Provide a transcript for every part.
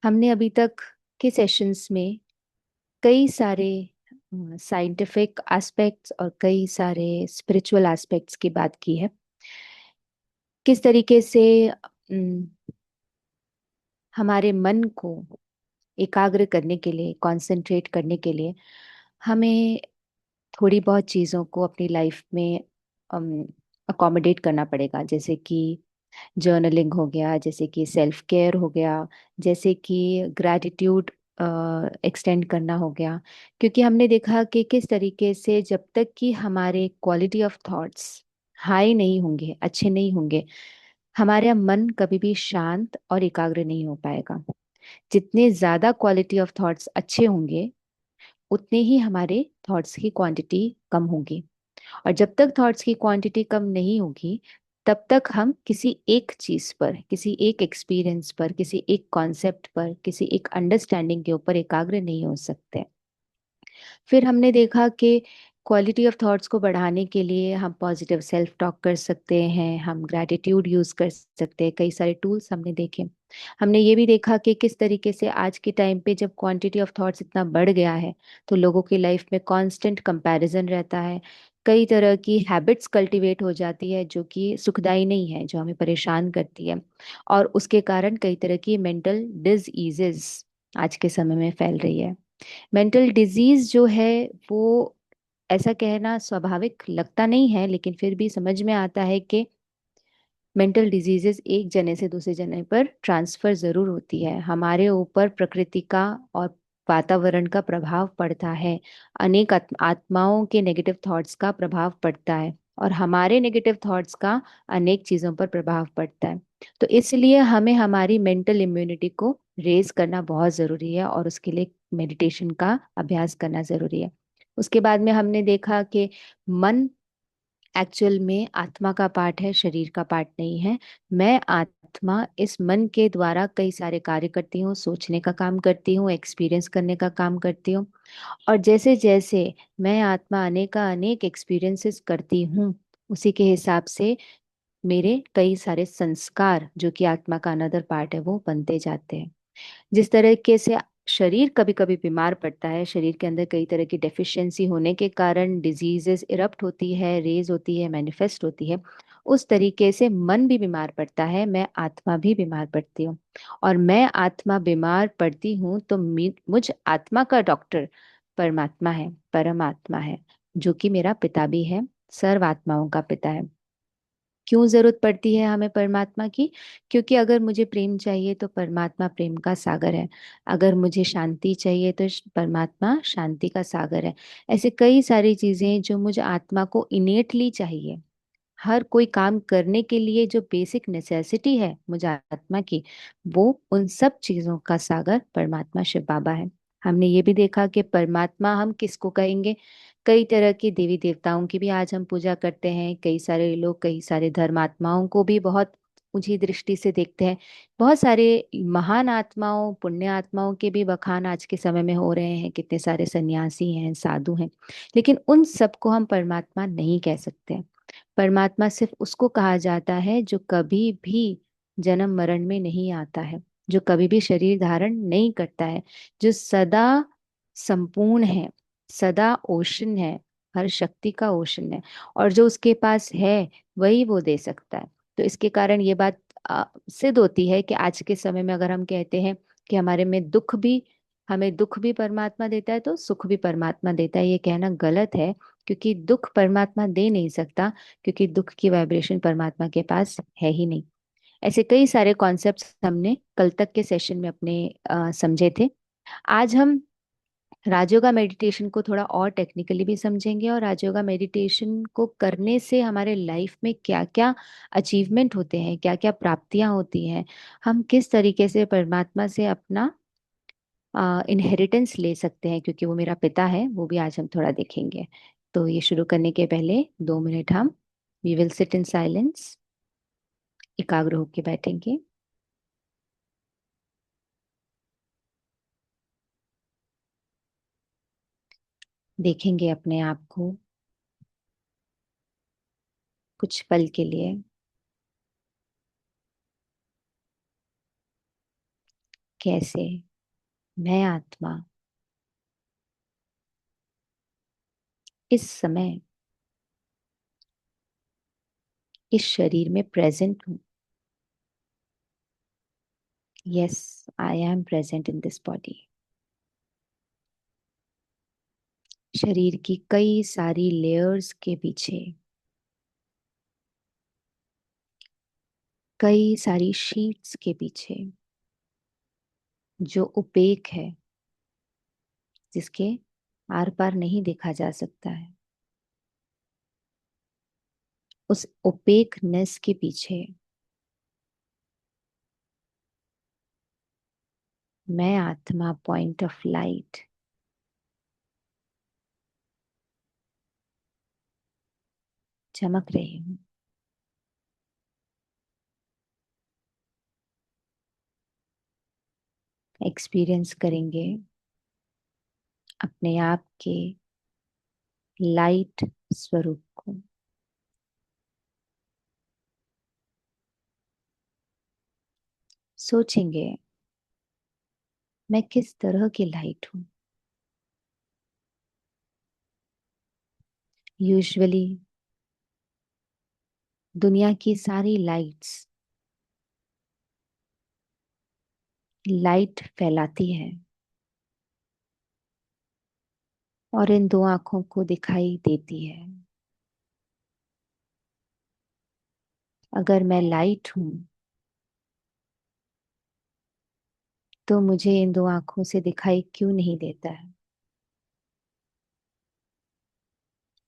हमने अभी तक के सेशंस में कई सारे साइंटिफिक एस्पेक्ट्स और कई सारे स्पिरिचुअल एस्पेक्ट्स की बात की है। किस तरीके से हमारे मन को एकाग्र करने के लिए, कंसंट्रेट करने के लिए हमें थोड़ी बहुत चीज़ों को अपनी लाइफ में अकोमोडेट करना पड़ेगा। जैसे कि जर्नलिंग हो गया, जैसे कि सेल्फ केयर हो गया, जैसे कि ग्रैटिट्यूड एक्सटेंड करना हो गया। क्योंकि हमने देखा कि किस तरीके से जब तक कि हमारे क्वालिटी ऑफ थॉट्स हाई नहीं होंगे, अच्छे नहीं होंगे, हमारा मन कभी भी शांत और एकाग्र नहीं हो पाएगा। जितने ज्यादा क्वालिटी ऑफ थॉट्स अच्छे होंगे, उतने ही हमारे थॉट्स की क्वांटिटी कम होगी। और जब तक थॉट्स की क्वांटिटी कम नहीं होगी, तब तक हम किसी एक चीज पर, किसी एक एक्सपीरियंस पर, किसी एक कॉन्सेप्ट पर, किसी एक अंडरस्टैंडिंग के ऊपर एकाग्र नहीं हो सकते। फिर हमने देखा कि क्वालिटी ऑफ थॉट्स को बढ़ाने के लिए हम पॉजिटिव सेल्फ टॉक कर सकते हैं, हम ग्रैटिट्यूड यूज कर सकते हैं, कई सारे टूल्स हमने देखे। हमने ये भी देखा कि किस तरीके से आज के टाइम पे जब क्वांटिटी ऑफ थॉट्स इतना बढ़ गया है, तो लोगों की लाइफ में कांस्टेंट कंपैरिजन रहता है। कई तरह की हैबिट्स कल्टीवेट हो जाती है जो कि सुखदाई नहीं है, जो हमें परेशान करती है। और उसके कारण कई तरह की मेंटल डिजीजेस आज के समय में फैल रही है। मेंटल डिजीज जो है वो, ऐसा कहना स्वाभाविक लगता नहीं है, लेकिन फिर भी समझ में आता है कि मेंटल डिजीजेस एक जने से दूसरे जने पर ट्रांसफर जरूर होती है। हमारे ऊपर प्रकृति का और वातावरण का प्रभाव पड़ता है। अनेक आत्माओं के नेगेटिव थॉट्स का प्रभाव पड़ता है, और हमारे नेगेटिव थॉट्स का अनेक चीजों पर प्रभाव पड़ता है। तो इसलिए हमें हमारी मेंटल इम्यूनिटी को रेज करना बहुत जरूरी है, और उसके लिए मेडिटेशन का अभ्यास करना जरूरी है। उसके बाद में हमने देखा कि मन एक्चुअल में आत्मा का पार्ट है, शरीर का पार्ट नहीं है। मैं आत्मा इस मन के द्वारा कई सारे कार्य करती हूँ, सोचने का काम करती हूँ, एक्सपीरियंस करने का काम करती हूँ। और जैसे जैसे मैं आत्मा अनेका अनेक एक्सपीरियंसेस करती हूँ, उसी के हिसाब से मेरे कई सारे संस्कार, जो कि आत्मा का अनदर पार्ट है, वो बनते जाते हैं। जिस तरीके से शरीर कभी कभी बीमार पड़ता है, शरीर के अंदर कई तरह की डेफिशिएंसी होने के कारण डिजीजेस इरप्ट होती है, रेज होती है, मैनिफेस्ट होती है, उस तरीके से मन भी बीमार पड़ता है, मैं आत्मा भी बीमार पड़ती हूँ। और मैं आत्मा बीमार पड़ती हूँ तो मुझ आत्मा का डॉक्टर परमात्मा है, परमात्मा है, जो कि मेरा पिता भी है, सर्व आत्माओं का पिता है। क्यों जरूरत पड़ती है हमें परमात्मा की? क्योंकि अगर मुझे प्रेम चाहिए तो परमात्मा प्रेम का सागर है। अगर मुझे शांति चाहिए तो परमात्मा शांति का सागर है। ऐसे कई सारी चीजें जो मुझे आत्मा को इनेटली चाहिए, हर कोई काम करने के लिए जो बेसिक नेसेसिटी है मुझे आत्मा की, वो उन सब चीजों का सागर परमात्मा शिव बाबा है। हमने ये भी देखा कि परमात्मा हम किसको कहेंगे। कई तरह के देवी देवताओं की भी आज हम पूजा करते हैं। कई सारे लोग कई सारे धर्मात्माओं को भी बहुत ऊंची दृष्टि से देखते हैं। बहुत सारे महान आत्माओं, पुण्य आत्माओं के भी बखान आज के समय में हो रहे हैं। कितने सारे सन्यासी हैं, साधु हैं, लेकिन उन सबको हम परमात्मा नहीं कह सकते। परमात्मा सिर्फ उसको कहा जाता है जो कभी भी जन्म मरण में नहीं आता है, जो कभी भी शरीर धारण नहीं करता है, जो सदा संपूर्ण है, सदा ओशन है, हर शक्ति का ओशन है। और जो उसके पास है वही वो दे सकता है। तो इसके कारण ये बात सिद्ध होती है कि आज के समय में अगर हम कहते हैं कि हमारे में दुख भी, हमें दुख भी परमात्मा देता है तो सुख भी परमात्मा देता है, ये कहना गलत है। क्योंकि दुख परमात्मा दे नहीं सकता, क्योंकि दुख की वाइब्रेशन परमात्मा के पास है ही नहीं। ऐसे कई सारे कॉन्सेप्ट्स हमने कल तक के सेशन में अपने समझे थे। आज हम राजयोगा मेडिटेशन को थोड़ा और टेक्निकली भी समझेंगे, और राजयोगा मेडिटेशन को करने से हमारे लाइफ में क्या क्या अचीवमेंट होते हैं, क्या क्या प्राप्तियां होती हैं, हम किस तरीके से परमात्मा से अपना इनहेरिटेंस ले सकते हैं, क्योंकि वो मेरा पिता है, वो भी आज हम थोड़ा देखेंगे। तो ये शुरू करने के पहले 2 मिनट हम we will sit in silence, एकाग्र होके बैठेंगे। देखेंगे अपने आप को कुछ पल के लिए कैसे मैं आत्मा इस समय इस शरीर में प्रेजेंट हूँ। Yes, I am present in this body. शरीर की कई सारी लेयर्स के पीछे, कई सारी शीट्स के पीछे, जो ओपेक है, जिसके आर पार नहीं देखा जा सकता है, उस ओपेकनेस के पीछे मैं आत्मा पॉइंट ऑफ लाइट चमक रही हूँ। एक्सपीरियंस करेंगे अपने आप के लाइट स्वरूप को। सोचेंगे मैं किस तरह की लाइट हूं। यूजुअली दुनिया की सारी लाइट्स लाइट फैलाती है और इन दो आंखों को दिखाई देती है। अगर मैं लाइट हूं तो मुझे इन दो आंखों से दिखाई क्यों नहीं देता है?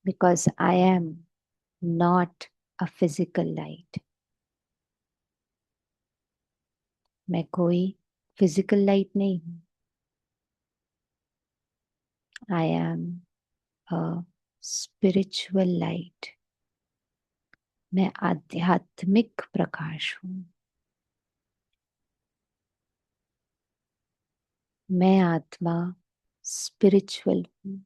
Because I am not a physical light. मैं कोई फिजिकल लाइट नहीं हूं। I am a spiritual light. मैं आध्यात्मिक प्रकाश हूं। मैं आत्मा स्पिरिचुअल हूं।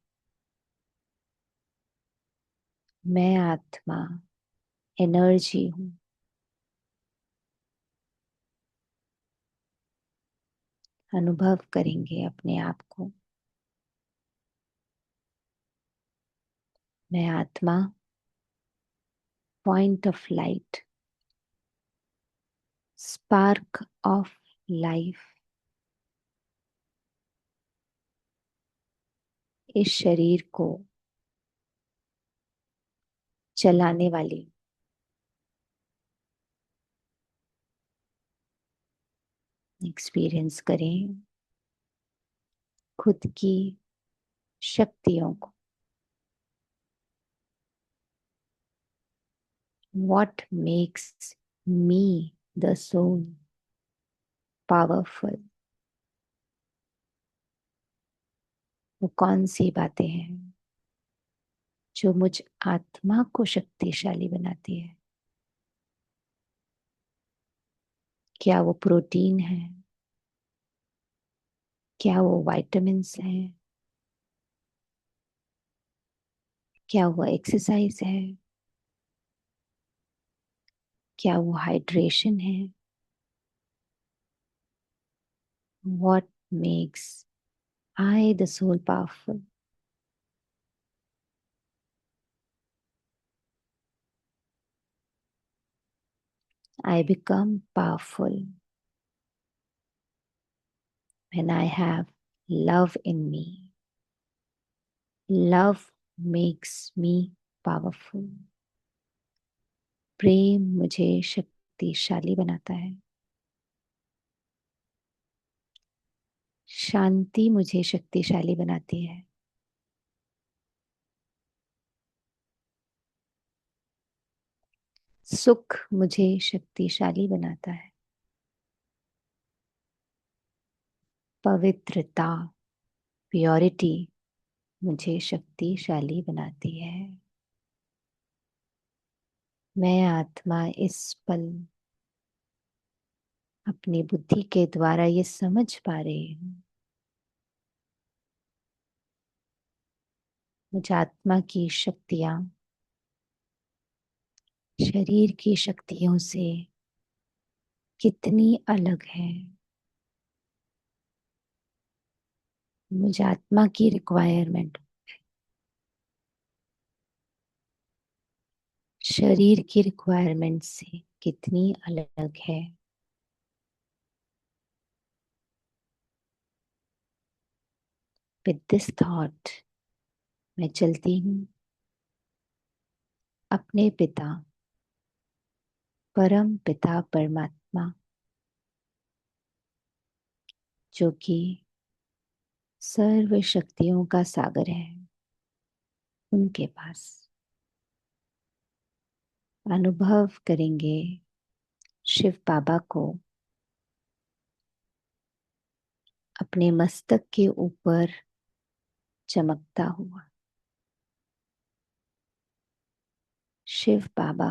मैं आत्मा एनर्जी हूं। अनुभव करेंगे अपने आप को। मैं आत्मा point of light, spark of life, इस शरीर को चलाने वाली। एक्सपीरियंस करें खुद की शक्तियों को। What makes me the soul powerful? वो कौन सी बातें हैं जो मुझ आत्मा को शक्तिशाली बनाती है? क्या वो प्रोटीन है? क्या वो विटामिन्स हैं? क्या वो एक्सरसाइज है? क्या वो हाइड्रेशन है? What makes I the soul powerful? I become powerful when I have love in me. Love makes me powerful. प्रेम मुझे शक्तिशाली बनाता है। शांति मुझे शक्तिशाली बनाती है। सुख मुझे शक्तिशाली बनाता है। पवित्रता, प्योरिटी मुझे शक्तिशाली बनाती है। मैं आत्मा इस पल अपनी बुद्धि के द्वारा ये समझ पा रही हूँ, मुझ आत्मा की शक्तियां शरीर की शक्तियों से कितनी अलग है। मुझे आत्मा की रिक्वायरमेंट शरीर की रिक्वायरमेंट से कितनी अलग है। विद दिस थॉट मैं चलती हूँ अपने पिता, परम पिता परमात्मा, जो कि सर्व शक्तियों का सागर है, उनके पास अनुभव करेंगे शिव बाबा को अपने मस्तक के ऊपर चमकता हुआ। शिव बाबा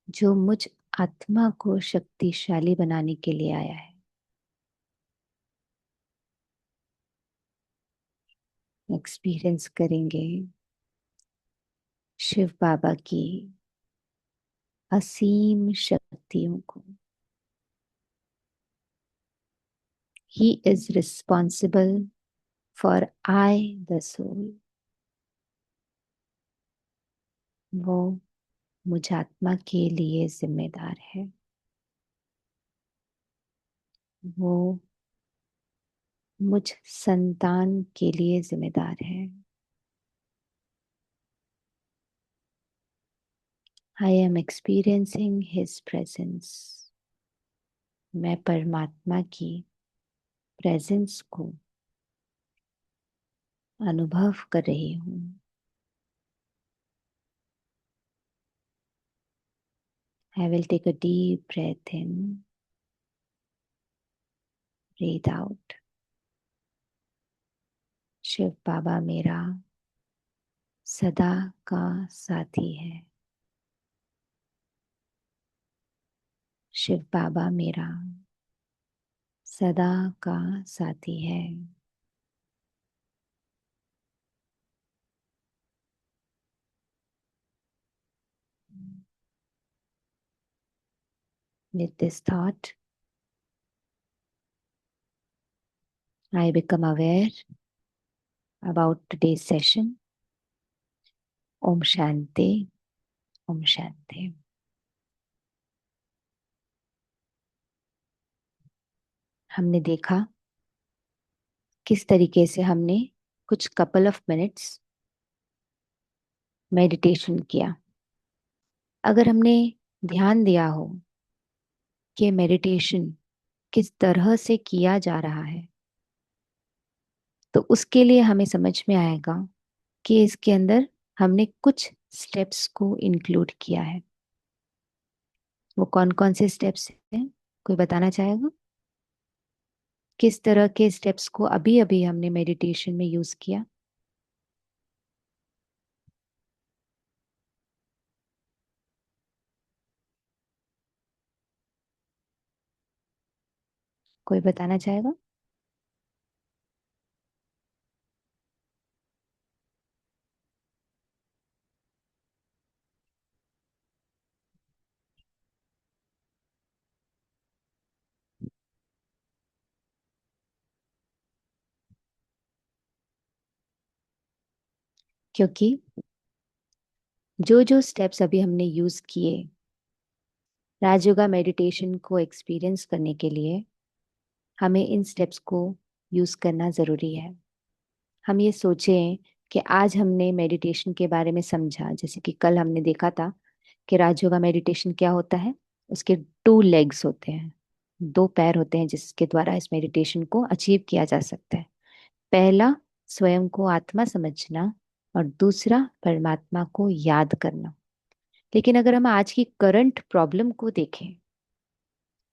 जो मुझ आत्मा को शक्तिशाली बनाने के लिए आया है, एक्सपीरियंस करेंगे शिव बाबा की असीम शक्तियों को। He is responsible for I the soul. वो मुझ आत्मा के लिए जिम्मेदार है। वो मुझ संतान के लिए जिम्मेदार है। I am experiencing his presence. मैं परमात्मा की प्रेजेंस को अनुभव कर रही हूँ। I will take a deep breath in, breathe out. Shiv बाबा मेरा सदा का साथी है। शिव बाबा मेरा सदा का साथी है। With this thought, I become aware about today's session. Om Shanti, Om Shanti. हमने देखा किस तरीके से हमने कुछ कपल ऑफ मिनट्स मेडिटेशन किया। अगर हमने ध्यान दिया हो कि मेडिटेशन किस तरह से किया जा रहा है, तो उसके लिए हमें समझ में आएगा कि इसके अंदर हमने कुछ स्टेप्स को इंक्लूड किया है। वो कौन कौन से स्टेप्स हैं, कोई बताना चाहेगा? किस तरह के स्टेप्स को अभी अभी हमने मेडिटेशन में यूज किया? कोई बताना चाहेगा? क्योंकि जो जो स्टेप्स अभी हमने यूज किए राजयोगा मेडिटेशन को एक्सपीरियंस करने के लिए, हमें इन स्टेप्स को यूज करना जरूरी है। हम ये सोचें कि आज हमने मेडिटेशन के बारे में समझा, जैसे कि कल हमने देखा था कि राजयोगा मेडिटेशन क्या होता है। उसके 2 लेग्स होते हैं, 2 पैर होते हैं जिसके द्वारा इस मेडिटेशन को अचीव किया जा सकता है। पहला स्वयं को आत्मा समझना और दूसरा परमात्मा को याद करना। लेकिन अगर हम आज की करंट प्रॉब्लम को देखें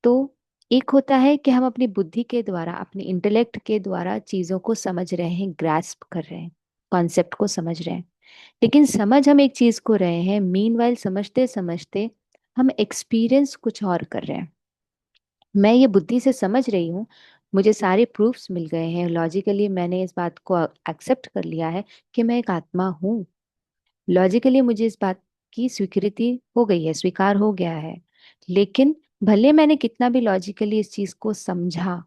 तो एक होता है कि हम अपनी बुद्धि के द्वारा, अपने इंटेलेक्ट के द्वारा चीजों को समझ रहे हैं, ग्रास्प कर रहे हैं, कॉन्सेप्ट को समझ रहे हैं। लेकिन समझ हम एक चीज को रहे हैं, मीनवाइल समझते समझते हम एक्सपीरियंस कुछ और कर रहे हैं। मैं ये बुद्धि से समझ रही हूँ, मुझे सारे प्रूफ्स मिल गए हैं, लॉजिकली मैंने इस बात को एक्सेप्ट कर लिया है कि मैं एक आत्मा हूँ। लॉजिकली मुझे इस बात की स्वीकृति हो गई है, स्वीकार हो गया है। लेकिन भले मैंने कितना भी लॉजिकली इस चीज को समझा,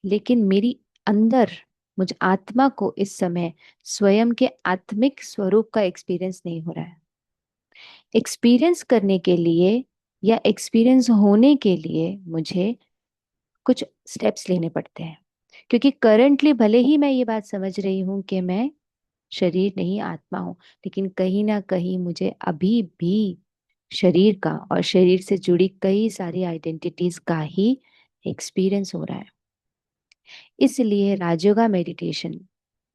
लेकिन मेरी अंदर, मुझ आत्मा को इस समय स्वयं के आत्मिक स्वरूप का एक्सपीरियंस नहीं हो रहा है। एक्सपीरियंस करने के लिए या एक्सपीरियंस होने के लिए मुझे कुछ स्टेप्स लेने पड़ते हैं, क्योंकि करंटली भले ही मैं ये बात समझ रही हूं कि मैं शरीर नहीं आत्मा हूं, लेकिन कहीं ना कहीं मुझे अभी भी शरीर का और शरीर से जुड़ी कई सारी आइडेंटिटीज का ही एक्सपीरियंस हो रहा है। इसलिए राजयोगा मेडिटेशन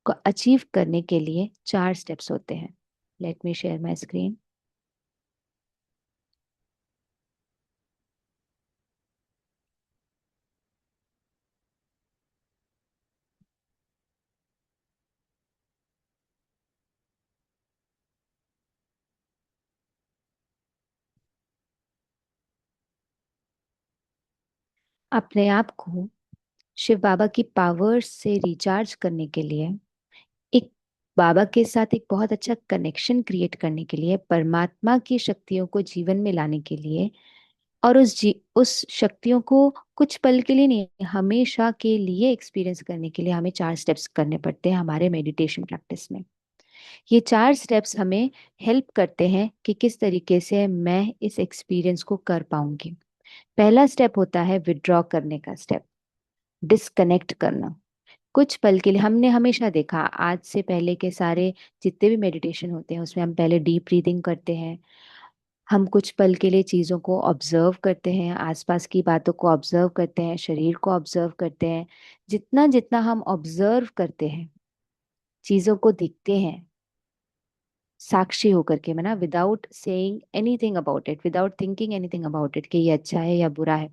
को अचीव करने के लिए 4 स्टेप्स होते हैं। Let me share my screen. अपने आप को शिव बाबा की पावर्स से रिचार्ज करने के लिए, एक बाबा के साथ एक बहुत अच्छा कनेक्शन क्रिएट करने के लिए, परमात्मा की शक्तियों को जीवन में लाने के लिए, और उस शक्तियों को कुछ पल के लिए नहीं, हमेशा के लिए एक्सपीरियंस करने के लिए हमें 4 स्टेप्स करने पड़ते हैं हमारे मेडिटेशन प्रैक्टिस में। ये 4 स्टेप्स हमें हेल्प करते हैं कि किस तरीके से मैं इस एक्सपीरियंस को कर पाऊंगी। पहला स्टेप होता है विड्रॉ करने का स्टेप, डिस्कनेक्ट करना। कुछ पल के लिए, हमने हमेशा देखा आज से पहले के सारे जितने भी मेडिटेशन होते हैं उसमें हम पहले डीप ब्रीदिंग करते हैं, हम कुछ पल के लिए चीज़ों को ऑब्जर्व करते हैं, आसपास की बातों को ऑब्जर्व करते हैं, शरीर को ऑब्जर्व करते हैं। जितना जितना हम ऑब्जर्व करते हैं, चीज़ों को दिखते हैं साक्षी होकर के, मैं ना, without saying anything about it, without thinking anything about it कि ये अच्छा है या बुरा है,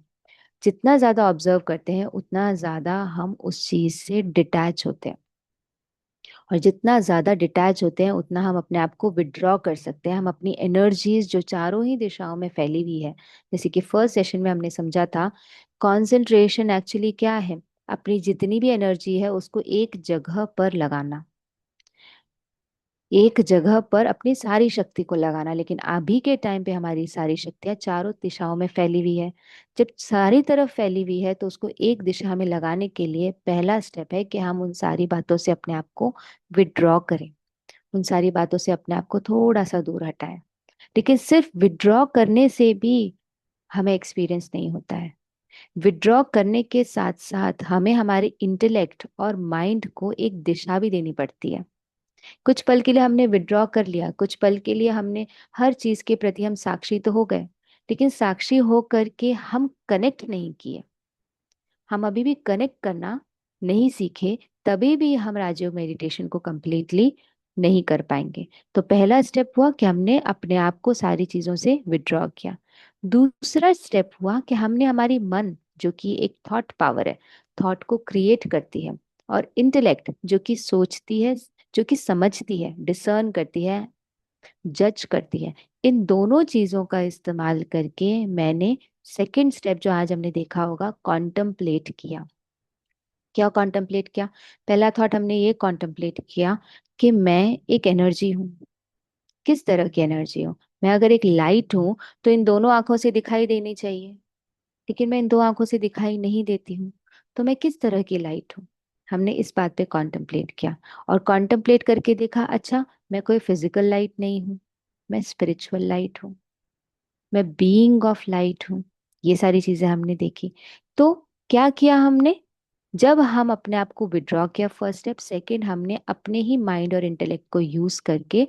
जितना ज्यादा ऑब्जर्व करते हैं उतना ज्यादा हम उस चीज से डिटैच होते हैं। और जितना ज्यादा डिटैच होते हैं उतना हम अपने आप को विड्रॉ कर सकते हैं, हम अपनी एनर्जीज जो चारों ही दिशाओं में फैली हुई है, जैसे कि फर्स्ट सेशन में हमने समझा था, कंसंट्रेशन एक्चुअली क्या है, अपनी जितनी भी एनर्जी है उसको एक जगह पर लगाना, एक जगह पर अपनी सारी शक्ति को लगाना। लेकिन अभी के टाइम पे हमारी सारी शक्तियां चारों दिशाओं में फैली हुई है। जब सारी तरफ फैली हुई है तो उसको एक दिशा में लगाने के लिए पहला स्टेप है कि हम उन सारी बातों से अपने आप को विड्रॉ करें, उन सारी बातों से अपने आप को थोड़ा सा दूर हटाएं। लेकिन सिर्फ विड्रॉ करने से भी हमें एक्सपीरियंस नहीं होता है। विड्रॉ करने के साथ साथ हमें हमारे इंटेलेक्ट और माइंड को एक दिशा भी देनी पड़ती है। कुछ पल के लिए हमने विड्रॉ कर लिया, कुछ पल के लिए हमने हर चीज के प्रति हम साक्षी तो हो गए, लेकिन साक्षी हो करके हम कनेक्ट नहीं किए, हम अभी भी कनेक्ट करना नहीं सीखे, तभी भी हम राजयोग मेडिटेशन को कंप्लीटली नहीं कर पाएंगे। तो पहला स्टेप हुआ कि हमने अपने आप को सारी चीजों से विड्रॉ किया। दूसरा स्टेप हुआ कि हमने हमारी मन, जो कि एक थॉट पावर है, थॉट को क्रिएट करती है, और इंटेलेक्ट जो कि सोचती है, जो कि समझती है, डिसर्न करती है, जज करती है, इन दोनों चीजों का इस्तेमाल करके मैंने सेकंड स्टेप जो आज हमने देखा होगा, कॉन्टम्पलेट किया। क्या कॉन्टम्पलेट किया? पहला थॉट हमने ये कॉन्टम्पलेट किया कि मैं एक एनर्जी हूँ। किस तरह की एनर्जी हूँ? मैं अगर एक लाइट हूँ तो इन दोनों आंखों से दिखाई देनी चाहिए, लेकिन मैं इन दो आंखों से दिखाई नहीं देती हूँ। तो मैं किस तरह की लाइट हूँ? हमने इस बात पे कॉन्टम्पलेट किया, और कॉन्टम्पलेट करके देखा, अच्छा, मैं कोई फिजिकल लाइट नहीं हूँ, मैं स्पिरिचुअल लाइट हूँ, मैं बीइंग ऑफ लाइट हूँ। ये सारी चीजें हमने देखी। तो क्या किया हमने? जब हम अपने आप को विड्रॉ किया, फर्स्ट स्टेप, सेकंड, हमने अपने ही माइंड और इंटेलेक्ट को यूज करके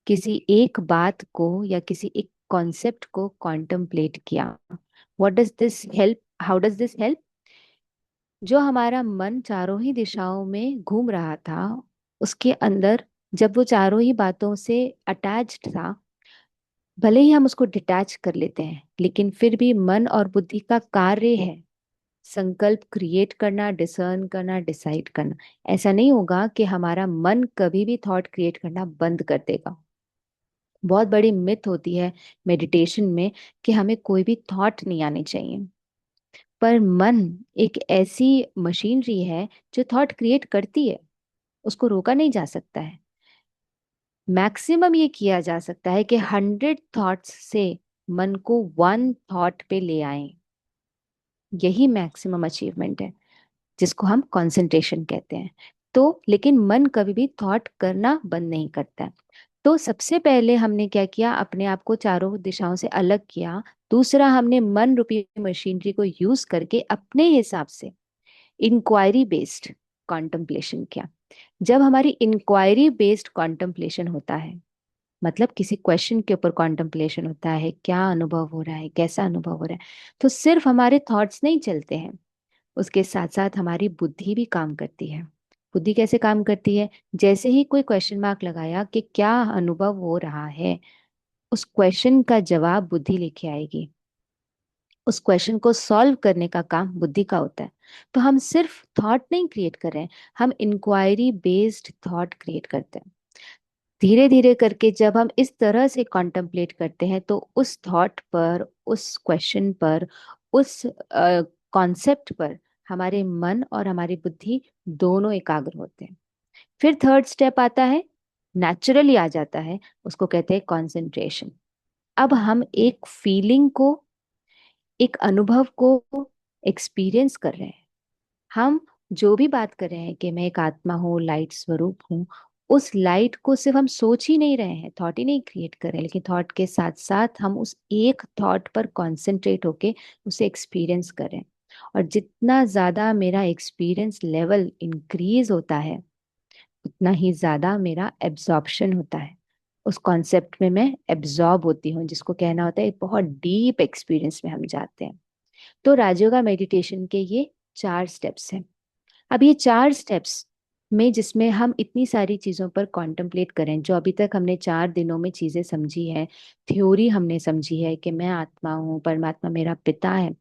किसी एक बात को या किसी एक कॉन्सेप्ट को कॉन्टम्पलेट किया। What does this help? How does this help? जो हमारा मन चारों ही दिशाओं में घूम रहा था, उसके अंदर, जब वो चारों ही बातों से अटैच्ड था, भले ही हम उसको डिटैच कर लेते हैं, लेकिन फिर भी मन और बुद्धि का कार्य है संकल्प क्रिएट करना, डिसर्न करना, डिसाइड करना। ऐसा नहीं होगा कि हमारा मन कभी भी थॉट क्रिएट करना बंद कर देगा। बहुत बड़ी मिथ होती है मेडिटेशन में कि हमें कोई भी थॉट नहीं आने चाहिए, पर मन एक ऐसी मशीनरी है जो थॉट क्रिएट करती है, उसको रोका नहीं जा सकता है। मैक्सिमम ये किया जा सकता है कि 100 थॉट्स से मन को 1 थॉट पे ले आए, यही मैक्सिमम अचीवमेंट है। जिसको हम कंसंट्रेशन कहते हैं। तो लेकिन मन कभी भी थॉट करना बंद नहीं करता है। तो सबसे पहले हमने क्या किया, अपने आप को चारों दिशाओं से अलग किया। दूसरा, हमने मन रूपी मशीनरी को यूज करके अपने हिसाब से इंक्वायरी बेस्ड कॉन्टम्पलेशन किया। जब हमारी इंक्वायरी बेस्ड कॉन्टम्पलेशन होता है, मतलब किसी क्वेश्चन के ऊपर कॉन्टम्पलेशन होता है, क्या अनुभव हो रहा है, कैसा अनुभव हो रहा है, तो सिर्फ हमारे थॉट्स नहीं चलते हैं, उसके साथ साथ हमारी बुद्धि भी काम करती है। बुद्धि कैसे काम करती है? जैसे ही कोई क्वेश्चन मार्क लगाया कि क्या अनुभव हो रहा है, उस क्वेश्चन का जवाब बुद्धि लेके आएगी। उस क्वेश्चन को सॉल्व करने का काम बुद्धि का होता है। तो हम सिर्फ थॉट नहीं क्रिएट कर रहे हैं, हम इंक्वायरी बेस्ड थॉट क्रिएट करते हैं। धीरे धीरे करके जब हम इस तरह से कॉन्टम्पलेट करते हैं, तो उस थॉट पर, उस क्वेश्चन पर, उस कॉन्सेप्ट पर हमारे मन और हमारी बुद्धि दोनों एकाग्र होते हैं। फिर थर्ड स्टेप आता है, नेचुरली आ जाता है, उसको कहते हैं कॉन्सेंट्रेशन। अब हम एक फीलिंग को, एक अनुभव को एक्सपीरियंस कर रहे हैं। हम जो भी बात कर रहे हैं कि मैं एक आत्मा हूँ, लाइट स्वरूप हूँ, उस लाइट को सिर्फ हम सोच ही नहीं रहे हैं, थॉट ही नहीं क्रिएट कर रहे हैं, लेकिन थॉट के साथ साथ हम उस एक थॉट पर कॉन्सेंट्रेट होके उसे एक्सपीरियंस कर रहे हैं। और जितना ज्यादा मेरा एक्सपीरियंस लेवल इंक्रीज होता है, उतना ही ज्यादा मेरा एब्जॉर्प्शन होता है। उस कॉन्सेप्ट में मैं एब्जॉर्ब होती हूँ, जिसको कहना होता है एक बहुत डीप एक्सपीरियंस में हम जाते हैं। तो राजयोगा मेडिटेशन के ये 4 स्टेप्स हैं। अब ये 4 स्टेप्स में, जिसमें हम इतनी सारी चीजों पर कॉन्टम्पलेट करें, जो अभी तक हमने 4 दिनों में चीजें समझी है, थ्योरी हमने समझी है कि मैं आत्मा हूँ, परमात्मा मेरा पिता है।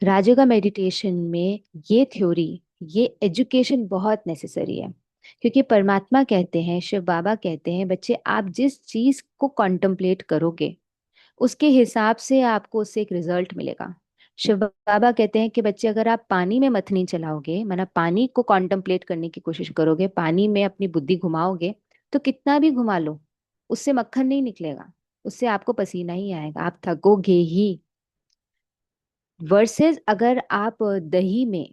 राजयोगा मेडिटेशन में ये थ्योरी, ये एजुकेशन बहुत नेसेसरी है। क्योंकि परमात्मा कहते हैं, शिव बाबा कहते हैं, बच्चे आप जिस चीज को कॉन्टम्पलेट करोगे, उसके हिसाब से आपको उससे एक रिजल्ट मिलेगा। शिव बाबा कहते हैं कि बच्चे, अगर आप पानी में मथनी चलाओगे, मतलब पानी को कॉन्टम्पलेट करने की कोशिश करोगे, पानी में अपनी बुद्धि घुमाओगे, तो कितना भी घुमा लो, उससे मक्खन नहीं निकलेगा, उससे आपको पसीना ही आएगा, आप थकोगे ही। वर्सेस अगर आप दही में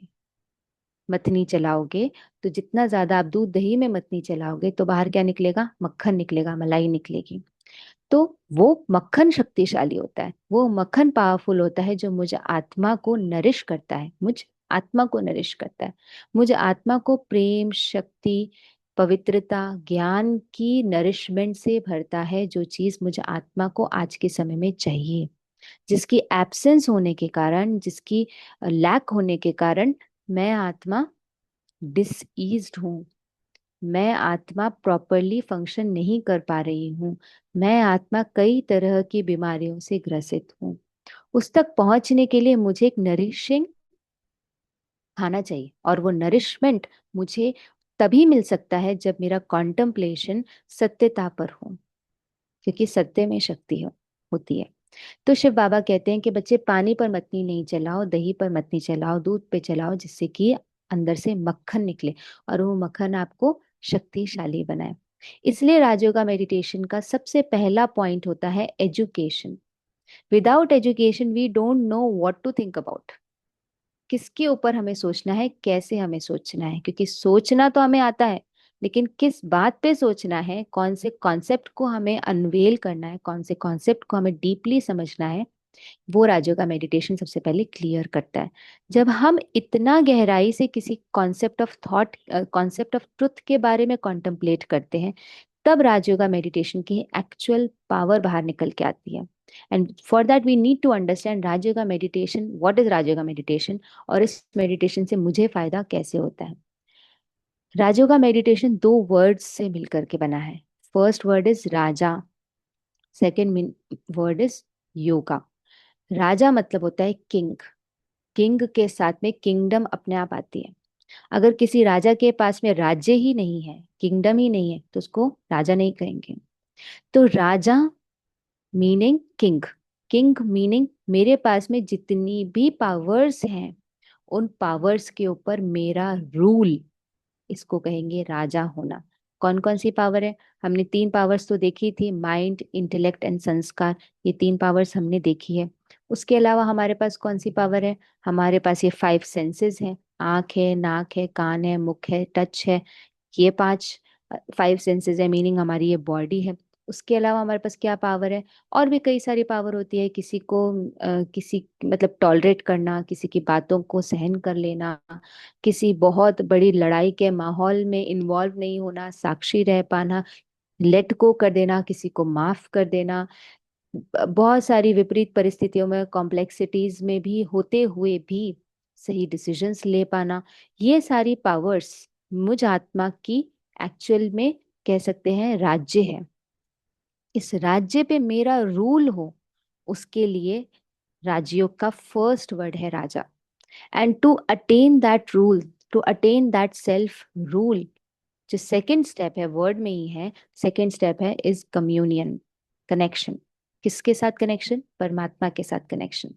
मथनी चलाओगे, तो जितना ज्यादा आप दूध दही में मथनी चलाओगे, तो बाहर क्या निकलेगा? मक्खन निकलेगा, मलाई निकलेगी। तो वो मक्खन शक्तिशाली होता है, वो मक्खन पावरफुल होता है, जो मुझे आत्मा को नरिश करता है, मुझ आत्मा को नरिश करता है, मुझ आत्मा को प्रेम, शक्ति, पवित्रता, ज्ञान की नरिशमेंट से भरता है, जो चीज मुझे आत्मा को आज के समय में चाहिए, जिसकी एब्सेंस होने के कारण, जिसकी लैक होने के कारण मैं आत्मा डिसईज्ड हूँ, मैं आत्मा प्रॉपरली फंक्शन नहीं कर पा रही हूँ, मैं आत्मा कई तरह की बीमारियों से ग्रसित हूँ। उस तक पहुंचने के लिए मुझे एक नरिशिंग खाना चाहिए, और वो नरिशमेंट मुझे तभी मिल सकता है जब मेरा कॉन्टम्पलेशन सत्यता पर हो, क्योंकि सत्य में शक्ति होती है। तो शिव बाबा कहते हैं कि बच्चे, पानी पर मथनी नहीं चलाओ, दही पर मथनी चलाओ, दूध पे चलाओ, जिससे कि अंदर से मक्खन निकले, और वो मक्खन आपको शक्तिशाली बनाए। इसलिए राजयोगा मेडिटेशन का सबसे पहला पॉइंट होता है education. Without education we don't know what to think about. किसके ऊपर हमें सोचना है, कैसे हमें सोचना है, क्योंकि सोचना तो हमें आता है, लेकिन किस बात पे सोचना है, कौन से कॉन्सेप्ट को हमें अनवेल करना है, कौन से कॉन्सेप्ट को हमें डीपली समझना है, वो राजयोग का मेडिटेशन सबसे पहले क्लियर करता है। जब हम इतना गहराई से किसी concept of thought, concept of truth के बारे में कॉन्टेम्पलेट करते हैं, तब राजयोगा मेडिटेशन की एक्चुअल पावर बाहर निकल के आती है। And for that we need to understand Rajyoga meditation, what is Rajyoga meditation, और इस मेडिटेशन से मुझे फायदा कैसे होता है। राजयोगा मेडिटेशन 2 वर्ड्स से मिलकर के बना है। First word is raja, second word is yoga. राजा मतलब होता है किंग, किंग के साथ में किंगडम अपने आप आती है। अगर किसी राजा के पास में राज्य ही नहीं है, किंगडम ही नहीं है, तो उसको राजा नहीं कहेंगे। तो राजा मीनिंग किंग, किंग मीनिंग मेरे पास में जितनी भी पावर्स हैं, उन पावर्स के ऊपर मेरा रूल, इसको कहेंगे राजा होना। कौन कौन सी पावर है? हमने 3 पावर्स तो देखी थी, माइंड, इंटेलेक्ट एंड संस्कार, ये 3 पावर्स हमने देखी है। उसके अलावा हमारे पास कौन सी पावर है? हमारे पास ये 5 सेंसेस हैं, आंख है, नाक है, कान है, मुख है, टच है, ये पांच फाइव सेंसेस है, मीनिंग हमारी ये बॉडी है। उसके अलावा हमारे पास क्या पावर है? और भी कई सारी पावर होती है। किसी को किसी मतलब टॉलरेट करना, किसी की बातों को सहन कर लेना, किसी बहुत बड़ी लड़ाई के माहौल में इन्वॉल्व नहीं होना, साक्षी रह पाना, लेट गो कर देना, किसी को माफ कर देना, बहुत सारी विपरीत परिस्थितियों में, कॉम्प्लेक्सिटीज में भी होते हुए भी सही डिसीजंस ले पाना, ये सारी पावर्स मुझ आत्मा की एक्चुअल में कह सकते हैं राज्य है। इस राज्य पे मेरा रूल हो, उसके लिए राजयोग का फर्स्ट वर्ड है राजा। And to attain that rule, to attain that self rule, जो सेकंड स्टेप है वर्ड में ही है, सेकंड स्टेप है इज कम्युनियन, कनेक्शन। किसके साथ कनेक्शन? परमात्मा के साथ कनेक्शन।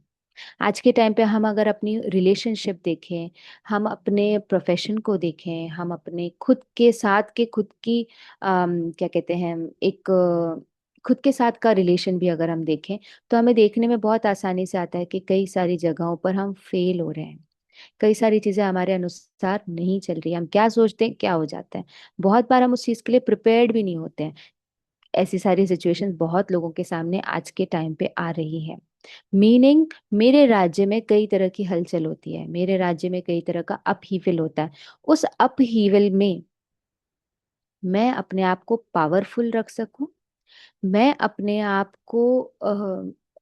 आज के टाइम पे हम अगर अपनी रिलेशनशिप देखें, हम अपने प्रोफेशन को देखें, हम अपने खुद के साथ के खुद की क्या कहते हैं, एक खुद के साथ का रिलेशन भी अगर हम देखें, तो हमें देखने में बहुत आसानी से आता है कि कई सारी जगहों पर हम फेल हो रहे हैं। कई सारी चीजें हमारे अनुसार नहीं चल रही, हम क्या सोचते हैं क्या हो जाता है। बहुत बार हम उस चीज के लिए प्रिपेयर्ड भी नहीं होते हैं। ऐसी सारी सिचुएशंस बहुत लोगों के सामने आज के टाइम पे आ रही है। मीनिंग मेरे राज्य में कई तरह की हलचल होती है, मेरे राज्य में कई तरह का अपहीवल होता है। उस अपहीवल में मैं अपने आप को पावरफुल रख सकूं, मैं अपने आप को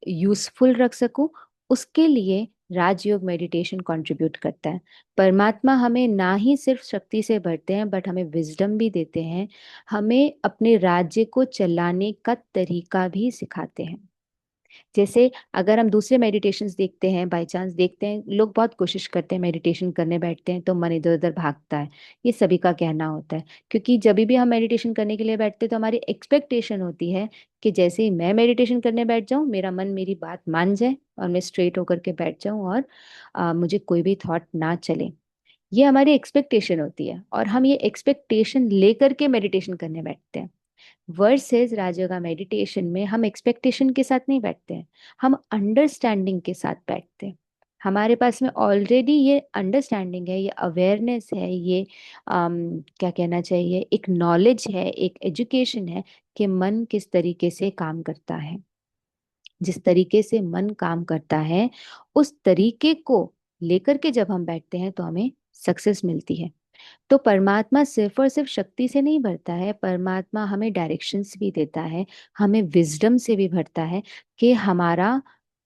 यूजफुल रख सकूं, उसके लिए राजयोग मेडिटेशन कंट्रीब्यूट करता है। परमात्मा हमें ना ही सिर्फ शक्ति से भरते हैं, बट हमें विजडम भी देते हैं, हमें अपने राज्य को चलाने का तरीका भी सिखाते हैं। जैसे अगर हम दूसरे मेडिटेशंस देखते हैं, बाय चांस देखते हैं, लोग बहुत कोशिश करते हैं मेडिटेशन करने बैठते हैं तो मन इधर उधर भागता है। ये सभी का कहना होता है, क्योंकि जब भी हम मेडिटेशन करने के लिए बैठते हैं तो हमारी एक्सपेक्टेशन होती है कि जैसे ही मैं मेडिटेशन करने बैठ जाऊं, मेरा मन मेरी बात मान जाए और मैं स्ट्रेट होकर के बैठ जाऊं और मुझे कोई भी थॉट ना चले। ये हमारी एक्सपेक्टेशन होती है और हम ये एक्सपेक्टेशन लेकर के मेडिटेशन करने बैठते हैं। वर्सेस राजयोगा मेडिटेशन में हम एक्सपेक्टेशन के साथ नहीं बैठते हैं, हम अंडरस्टैंडिंग के साथ बैठते हैं। हमारे पास में ऑलरेडी ये अंडरस्टैंडिंग है, ये अवेयरनेस है, ये क्या कहना चाहिए, एक नॉलेज है, एक एजुकेशन है कि मन किस तरीके से काम करता है। जिस तरीके से मन काम करता है, उस तरीके को लेकर के जब हम बैठते हैं तो हमें सक्सेस मिलती है। तो परमात्मा सिर्फ और सिर्फ शक्ति से नहीं भरता है, परमात्मा हमें डायरेक्शंस भी देता है, हमें विजडम से भी भरता है कि हमारा,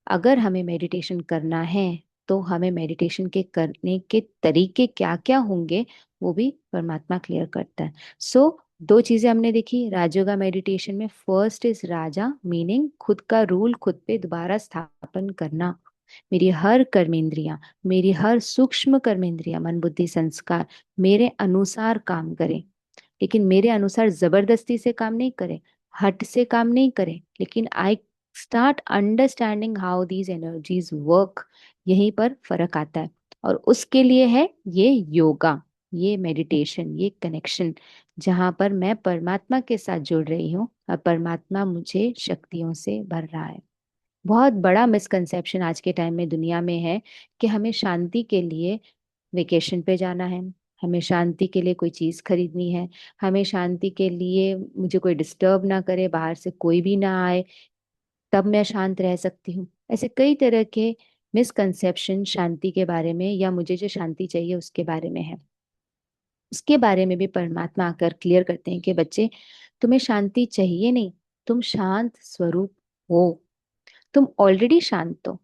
अगर हमें मेडिटेशन करना है तो हमें मेडिटेशन के करने के तरीके क्या क्या होंगे, वो भी परमात्मा क्लियर करता है। सो दो चीजें हमने देखी राजयोगा मेडिटेशन में। फर्स्ट इज राजा, मीनिंग खुद का रूल खुद पे दोबारा स्थापन करना। मेरी हर कर्मेंद्रियां, मेरी हर सूक्ष्म कर्मेंद्रियां, मन बुद्धि संस्कार मेरे अनुसार काम करें, लेकिन मेरे अनुसार जबरदस्ती से काम नहीं करे, हट से काम नहीं करे, लेकिन I start understanding how these energies work. यहीं पर फर्क आता है। और उसके लिए है ये योगा, ये मेडिटेशन, ये कनेक्शन, जहां पर मैं परमात्मा के साथ जुड़ रही हूँ और परमात्मा मुझे शक्तियों से भर रहा है। बहुत बड़ा मिसकंसेप्शन आज के टाइम में दुनिया में है कि हमें शांति के लिए वेकेशन पे जाना है, हमें शांति के लिए कोई चीज खरीदनी है, हमें शांति के लिए मुझे कोई डिस्टर्ब ना करे, बाहर से कोई भी ना आए, तब मैं शांत रह सकती हूँ। ऐसे कई तरह के मिसकंसेप्शन शांति के बारे में, या मुझे जो शांति चाहिए उसके बारे में है। उसके बारे में भी परमात्मा आकर क्लियर करते हैं कि बच्चे, तुम्हें शांति चाहिए नहीं, तुम शांत स्वरूप हो, तुम ऑलरेडी शांत हो।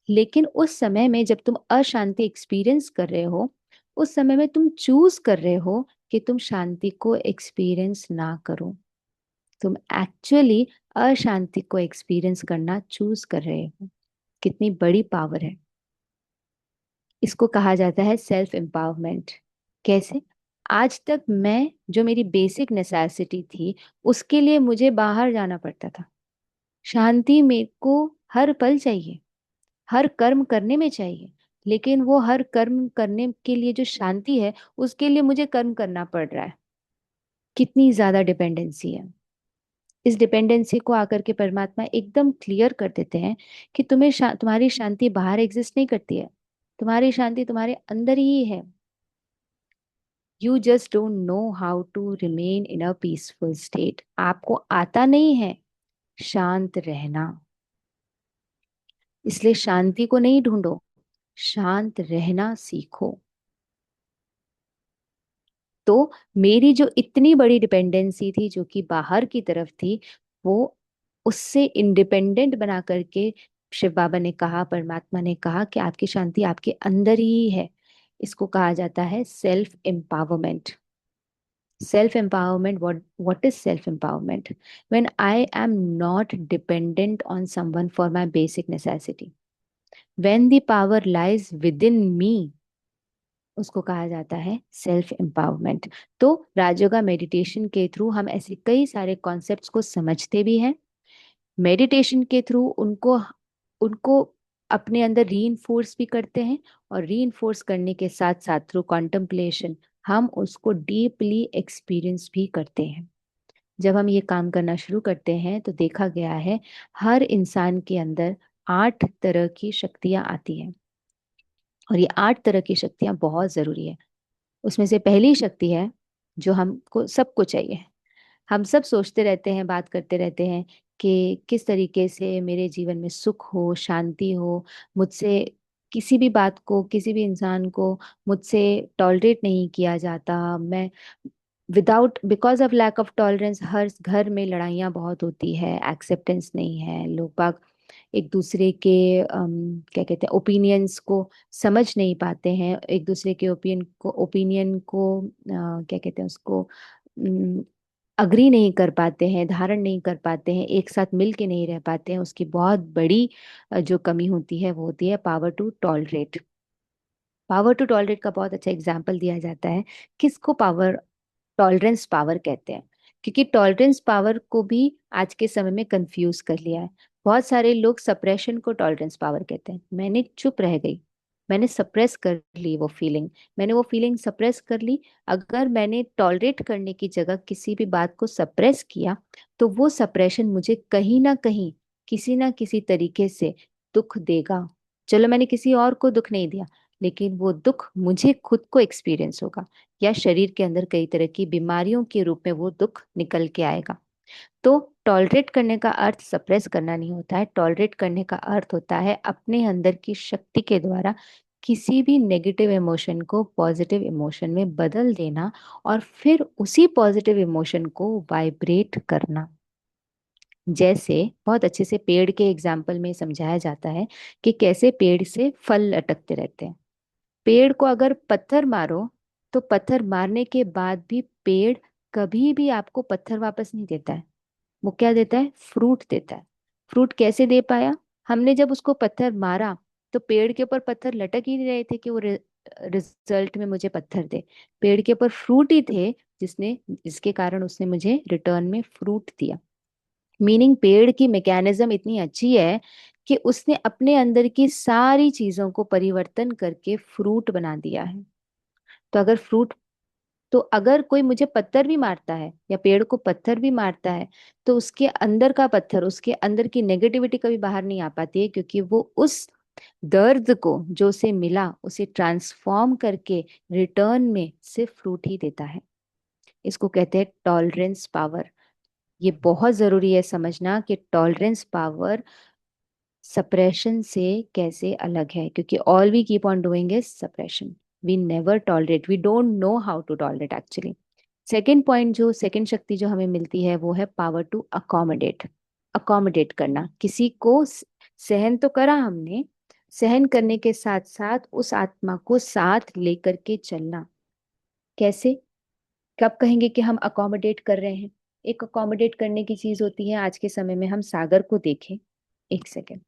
लेकिन उस समय में जब तुम अशांति एक्सपीरियंस कर रहे हो, उस समय में तुम चूज कर रहे हो कि तुम शांति को एक्सपीरियंस ना करो। तुम एक्चुअली अशांति को एक्सपीरियंस करना चूज कर रहे हो। कितनी बड़ी पावर है। इसको कहा जाता है सेल्फ एम्पावरमेंट। कैसे? आज तक मैं, जो मेरी बेसिक नेसेसिटी थी, उसके लिए मुझे बाहर जाना पड़ता था। शांति मेरे को हर पल चाहिए, हर कर्म करने में चाहिए, लेकिन वो हर कर्म करने के लिए जो शांति है, उसके लिए मुझे कर्म करना पड़ रहा है। कितनी ज्यादा डिपेंडेंसी है। इस डिपेंडेंसी को आकर के परमात्मा एकदम क्लियर कर देते हैं कि तुम्हारी शांति बाहर एग्जिस्ट नहीं करती है, तुम्हारी शांति तुम्हारे अंदर ही है। You just don't know how to remain in a peaceful state. आपको आता नहीं है शांत रहना, इसलिए शांति को नहीं ढूंढो, शांत रहना सीखो। तो मेरी जो इतनी बड़ी डिपेंडेंसी थी जो कि बाहर की तरफ थी, वो उससे इंडिपेंडेंट बना करके शिव बाबा ने कहा, परमात्मा ने कहा कि आपकी शांति आपके अंदर ही है। इसको कहा जाता है self empowerment. Self empowerment, what is self empowerment? When I am not dependent on someone for my basic necessity, when the power lies within me, उसको कहा जाता है सेल्फ एम्पावरमेंट। तो राजयोगा मेडिटेशन के थ्रू हम ऐसे कई सारे कॉन्सेप्ट्स को समझते भी हैं, मेडिटेशन के थ्रू उनको उनको अपने अंदर रीइंफोर्स भी करते हैं, और रीइंफोर्स करने के साथ साथ थ्रू कॉन्टेम्पलेशन हम उसको डीपली एक्सपीरियंस भी करते हैं। जब हम ये काम करना शुरू करते हैं तो देखा गया है हर इंसान के अंदर 8 तरह की शक्तियां आती हैं, और ये 8 तरह की शक्तियां बहुत जरूरी है। उसमें से पहली शक्ति है जो हमको सबको चाहिए। हम सब सोचते रहते हैं, बात करते रहते हैं कि किस तरीके से मेरे जीवन में सुख हो, शांति हो, मुझसे किसी भी बात को, किसी भी इंसान को मुझसे टॉलरेट नहीं किया जाता। मैं without, because of lack of tolerance, हर घर में लड़ाइयाँ बहुत होती है, एक्सेप्टेंस नहीं है, लोग बाग एक दूसरे के क्या कहते हैं ओपिनियंस को समझ नहीं पाते हैं, एक दूसरे के ओपिनियन को क्या कहते हैं उसको अग्री नहीं कर पाते हैं, धारण नहीं कर पाते हैं, एक साथ मिल के नहीं रह पाते हैं। उसकी बहुत बड़ी जो कमी होती है वो होती है power to tolerate. Power to tolerate का बहुत अच्छा एग्जाम्पल दिया जाता है। किसको पावर, टॉलरेंस पावर कहते हैं, क्योंकि टॉलरेंस पावर को भी आज के समय में कंफ्यूज कर लिया है। बहुत सारे लोग सप्रेशन को टॉलरेंस पावर कहते हैं। मैंने चुप रह गई, मैंने सप्रेस कर ली वो फीलिंग, मैंने वो फीलिंग सप्रेस कर ली। अगर मैंने टॉलरेट करने की जगह किसी भी बात को सप्रेस किया, तो वो सप्रेशन मुझे कहीं ना किसी तरीके से दुख देगा। चलो मैंने किसी और को दुख नहीं दिया, लेकिन वो दुख मुझे खुद को एक्सपीरियंस होगा, या शरीर के अंदर कई तरह की बीमारियों के रूप में वो दुख निकल के आएगा। तो टॉलरेट करने का अर्थ सप्रेस करना नहीं होता है। टॉलरेट करने का अर्थ होता है अपने अंदर की शक्ति के द्वारा किसी भी नेगेटिव इमोशन को पॉजिटिव इमोशन में बदल देना, और फिर उसी पॉजिटिव इमोशन को वाइब्रेट करना। जैसे बहुत अच्छे से पेड़ के एग्जाम्पल में समझाया जाता है कि कैसे पेड़ से फल लटकते रहते हैं। पेड़ को अगर पत्थर मारो, तो पत्थर मारने के बाद भी पेड़ कभी भी आपको पत्थर वापस नहीं देता है। वो क्या देता है, फ्रूट देता है। फ्रूट कैसे दे पाया? हमने जब उसको पत्थर मारा, तो पेड़ के ऊपर पत्थर लटक ही नहीं रहे थे कि वो रिजल्ट में मुझे पत्थर दे। पेड़ के ऊपर फ्रूट ही थे, जिसके कारण उसने मुझे रिटर्न में फ्रूट दिया। मीनिंग पेड़ की मैकेनिज्म इतनी अच्छी है कि उसने अपने अंदर की सारी चीजों को परिवर्तन करके फ्रूट बना दिया है। तो अगर फ्रूट, तो अगर कोई मुझे पत्थर भी मारता है या पेड़ को पत्थर भी मारता है, तो उसके अंदर का पत्थर, उसके अंदर की नेगेटिविटी कभी बाहर नहीं आ पाती है, क्योंकि वो उस दर्द को जो उसे मिला उसे ट्रांसफॉर्म करके रिटर्न में सिर्फ फ्रूट ही देता है। इसको कहते हैं टॉलरेंस पावर। ये बहुत जरूरी है समझना कि टॉलरेंस पावर सप्रेशन से कैसे अलग है, क्योंकि all we keep on doing is suppression. We never tolerate, we don't know how to tolerate actually. Second point, जो सेकेंड शक्ति जो हमें मिलती है वो है पावर टू अकोमोडेट। अकोमोडेट करना, किसी को सहन तो करा हमने, सहन करने के साथ साथ उस आत्मा को साथ लेकर के चलना। कैसे, कब कहेंगे कि हम अकोमोडेट कर रहे हैं? एक अकोमोडेट करने की चीज होती है, आज के समय में हम सागर को देखें। एक सेकेंड।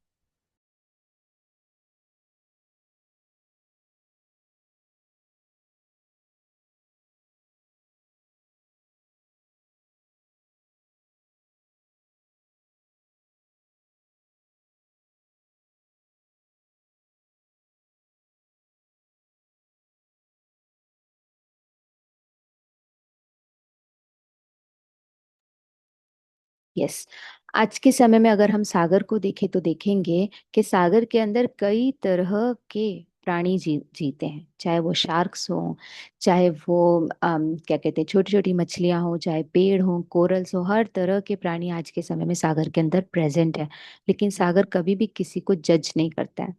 यस, आज के समय में अगर हम सागर को देखें तो देखेंगे कि सागर के अंदर कई तरह के प्राणी जीते हैं, चाहे वो शार्क्स हो, चाहे वो क्या कहते हैं छोटी छोटी मछलियां हो, चाहे पेड़ हो, कोरल्स हो, हर तरह के प्राणी आज के समय में सागर के अंदर प्रेजेंट है। लेकिन सागर कभी भी किसी को जज नहीं करता है।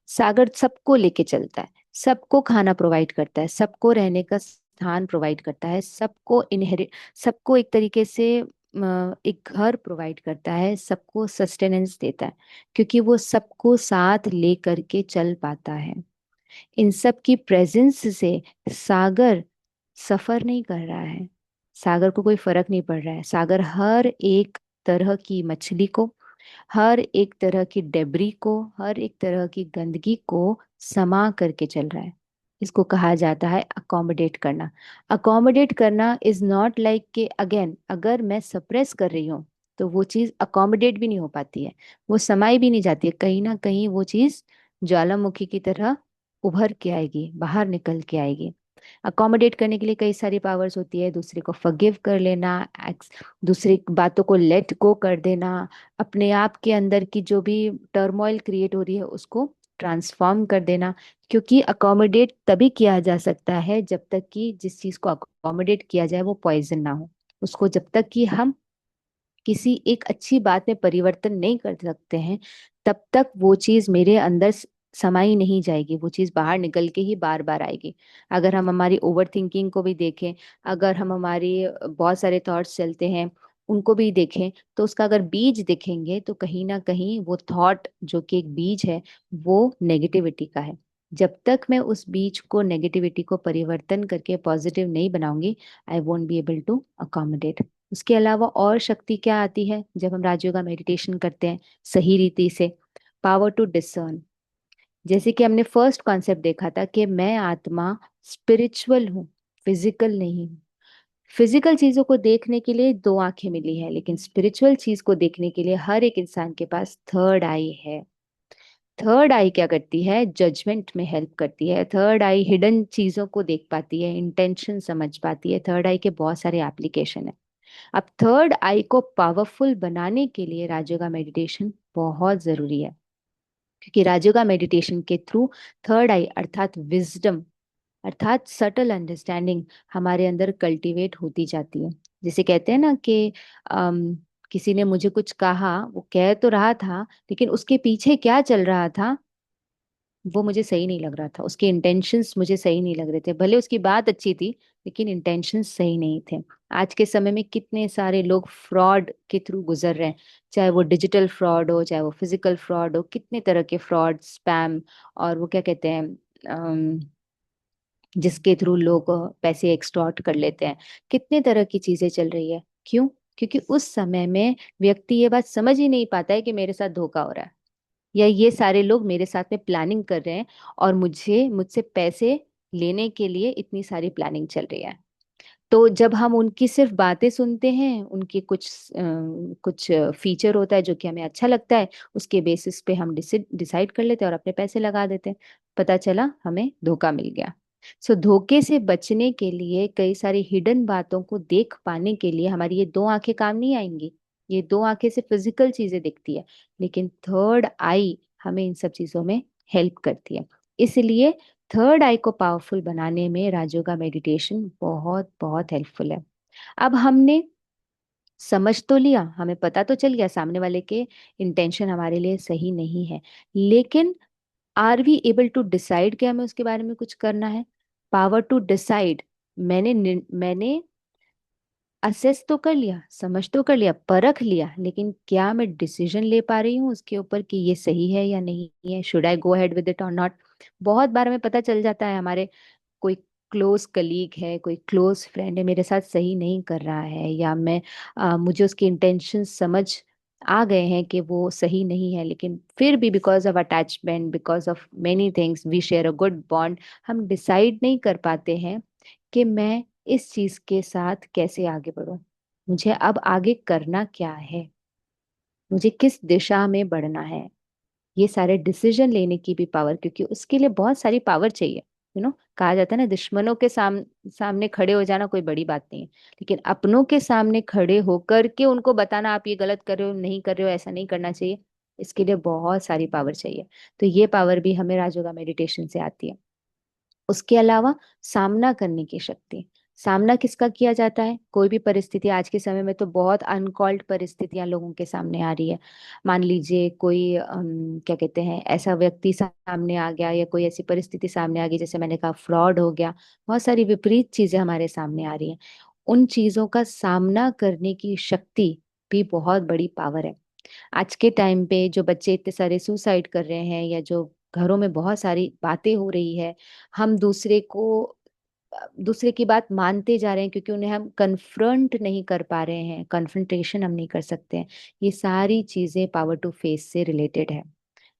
सागर सबको लेके चलता है, सबको खाना प्रोवाइड करता है, सबको रहने का स्थान प्रोवाइड करता है, सबको एक तरीके से एक घर प्रोवाइड करता है, सबको सस्टेनेंस देता है, क्योंकि वो सबको साथ ले करके चल पाता है। इन सब की प्रेजेंस से सागर सफर नहीं कर रहा है। सागर को कोई फर्क नहीं पड़ रहा है। सागर हर एक तरह की मछली को, हर एक तरह की डेबरी को, हर एक तरह की गंदगी को समा करके चल रहा है। इसको कहा जाता है अकोमोडेट करना। अकोमोडेट करना इज नॉट लाइक कि अगेन अगर मैं सप्रेस कर रही हूँ तो वो चीज अकोमोडेट भी नहीं हो पाती है, वो समाई भी नहीं जाती है। कहीं ना कहीं वो चीज ज्वालामुखी की तरह उभर के आएगी, बाहर निकल के आएगी। अकोमोडेट करने के लिए कई सारी पावर्स होती है। दूसरे को फॉरगिव कर लेना, दूसरी बातों को लेट गो कर देना, अपने आप के अंदर की जो भी टर्मोइल क्रिएट हो रही है उसको ट्रांसफॉर्म कर देना। क्योंकि अकोमोडेट तभी किया जा सकता है जब तक कि जिस चीज को अकोमोडेट किया जाए वो पॉइजन ना हो। उसको जब तक कि हम किसी एक अच्छी बात में परिवर्तन नहीं कर सकते हैं, तब तक वो चीज मेरे अंदर समाई नहीं जाएगी। वो चीज बाहर निकल के ही बार बार आएगी। अगर हम हमारी ओवर थिंकिंग को भी देखें, अगर हम हमारी बहुत सारे थॉट्स चलते हैं उनको भी देखें, तो उसका अगर बीज देखेंगे तो कहीं ना कहीं वो थॉट जो कि एक बीज है वो नेगेटिविटी का है। जब तक मैं उस बीज को, नेगेटिविटी को परिवर्तन करके पॉजिटिव नहीं बनाऊंगी, I won't be able to accommodate. उसके अलावा और शक्ति क्या आती है जब हम राजयोगा मेडिटेशन करते हैं सही रीति से? Power to discern. जैसे कि हमने फर्स्ट कॉन्सेप्ट देखा था कि मैं आत्मा स्पिरिचुअल हूँ, फिजिकल नहीं हूँ। फिजिकल चीजों को देखने के लिए दो आंखें मिली है, लेकिन स्पिरिचुअल चीज को देखने के लिए हर एक इंसान के पास थर्ड आई है। थर्ड आई क्या करती है? जजमेंट में हेल्प करती है। थर्ड आई हिडन चीजों को देख पाती है, इंटेंशन समझ पाती है। थर्ड आई के बहुत सारे एप्लीकेशन है। अब थर्ड आई को पावरफुल बनाने के लिए राजयोगा मेडिटेशन बहुत जरूरी है, क्योंकि राजयोगा मेडिटेशन के थ्रू थर्ड आई अर्थात विजडम, अर्थात सटल अंडरस्टैंडिंग हमारे अंदर कल्टीवेट होती जाती है। जैसे कहते हैं ना कि अम, किसी ने मुझे कुछ कहा, वो कह तो रहा था लेकिन उसके पीछे क्या चल रहा था वो मुझे सही नहीं लग रहा था। उसके इंटेंशंस मुझे सही नहीं लग रहे थे। भले उसकी बात अच्छी थी लेकिन इंटेंशंस सही नहीं थे। आज के समय में कितने सारे लोग फ्रॉड के थ्रू गुजर रहे हैं, चाहे वो डिजिटल फ्रॉड हो, चाहे वो फिजिकल फ्रॉड हो। कितने तरह के फ्रॉड, स्पैम, और वो क्या कहते हैं जिसके थ्रू लोग पैसे एक्सटॉर्ट कर लेते हैं। कितने तरह की चीजें चल रही है। क्यों? क्योंकि उस समय में व्यक्ति ये बात समझ ही नहीं पाता है कि मेरे साथ धोखा हो रहा है, या ये सारे लोग मेरे साथ में प्लानिंग कर रहे हैं और मुझसे पैसे लेने के लिए इतनी सारी प्लानिंग चल रही है। तो जब हम उनकी सिर्फ बातें सुनते हैं, उनकी कुछ फीचर होता है जो कि हमें अच्छा लगता है, उसके बेसिस पे हम डिसाइड कर लेते हैं और अपने पैसे लगा देते हैं। पता चला हमें धोखा मिल गया। सो धोखे से बचने के लिए, कई सारी हिडन बातों को देख पाने के लिए हमारी ये दो आंखें काम नहीं आएंगी। ये दो आंखें से फिजिकल चीजें दिखती है, लेकिन थर्ड आई हमें इन सब चीजों में हेल्प करती है। इसलिए थर्ड आई को पावरफुल बनाने में राजयोगा मेडिटेशन बहुत बहुत हेल्पफुल है। अब हमने समझ तो लिया, हमें पता तो चल गया सामने वाले के इंटेंशन हमारे लिए सही नहीं है, लेकिन are we able to decide कि हमें उसके बारे में कुछ करना है? Power to decide. मैंने असेस तो कर लिया, समझ तो कर लिया, परख लिया, लेकिन क्या मैं डिसीजन ले पा रही हूँ उसके ऊपर कि ये सही है या नहीं है? Should I go ahead with it और नॉट? बहुत बार हमें पता चल जाता है हमारे कोई क्लोज कलीग है, कोई क्लोज फ्रेंड है, मेरे साथ सही नहीं कर रहा है, या मुझे उसके इंटेंशन समझ आ गए हैं कि वो सही नहीं है, लेकिन फिर भी because of attachment, because of many things, we share a good bond, हम डिसाइड नहीं कर पाते हैं कि मैं इस चीज के साथ कैसे आगे बढ़ूं। मुझे अब आगे करना क्या है, मुझे किस दिशा में बढ़ना है। ये सारे डिसीजन लेने की भी पावर, क्योंकि उसके लिए बहुत सारी पावर चाहिए। कहा जाता है ना, दुश्मनों के सामने खड़े हो जाना कोई बड़ी बात नहीं है, लेकिन अपनों के सामने खड़े होकर के उनको बताना आप ये गलत कर रहे हो, नहीं कर रहे हो, ऐसा नहीं करना चाहिए, इसके लिए बहुत सारी पावर चाहिए। तो ये पावर भी हमें राजयोगा मेडिटेशन से आती है। उसके अलावा सामना करने की शक्ति। सामना किसका किया जाता है? कोई भी परिस्थिति, आज के समय में तो बहुत अनकॉल्ड परिस्थितियां लोगों के सामने आ रही है। मान लीजिए कोई क्या कहते हैं, ऐसा व्यक्ति सामने आ गया या कोई ऐसी परिस्थिति सामने आ गई, जैसे मैंने कहा फ्रॉड हो गया, बहुत सारी विपरीत चीजें हमारे सामने आ रही हैं। उन चीजों का सामना करने की शक्ति भी बहुत बड़ी पावर है। आज के टाइम पे जो बच्चे इतने सारे सुसाइड कर रहे हैं, या जो घरों में बहुत सारी बातें हो रही है, हम दूसरे की बात मानते जा रहे हैं क्योंकि उन्हें हम कन्फ्रंट नहीं कर पा रहे हैं, कन्फ्रंटेशन हम नहीं कर सकते हैं। ये सारी चीजें पावर टू फेस से रिलेटेड है।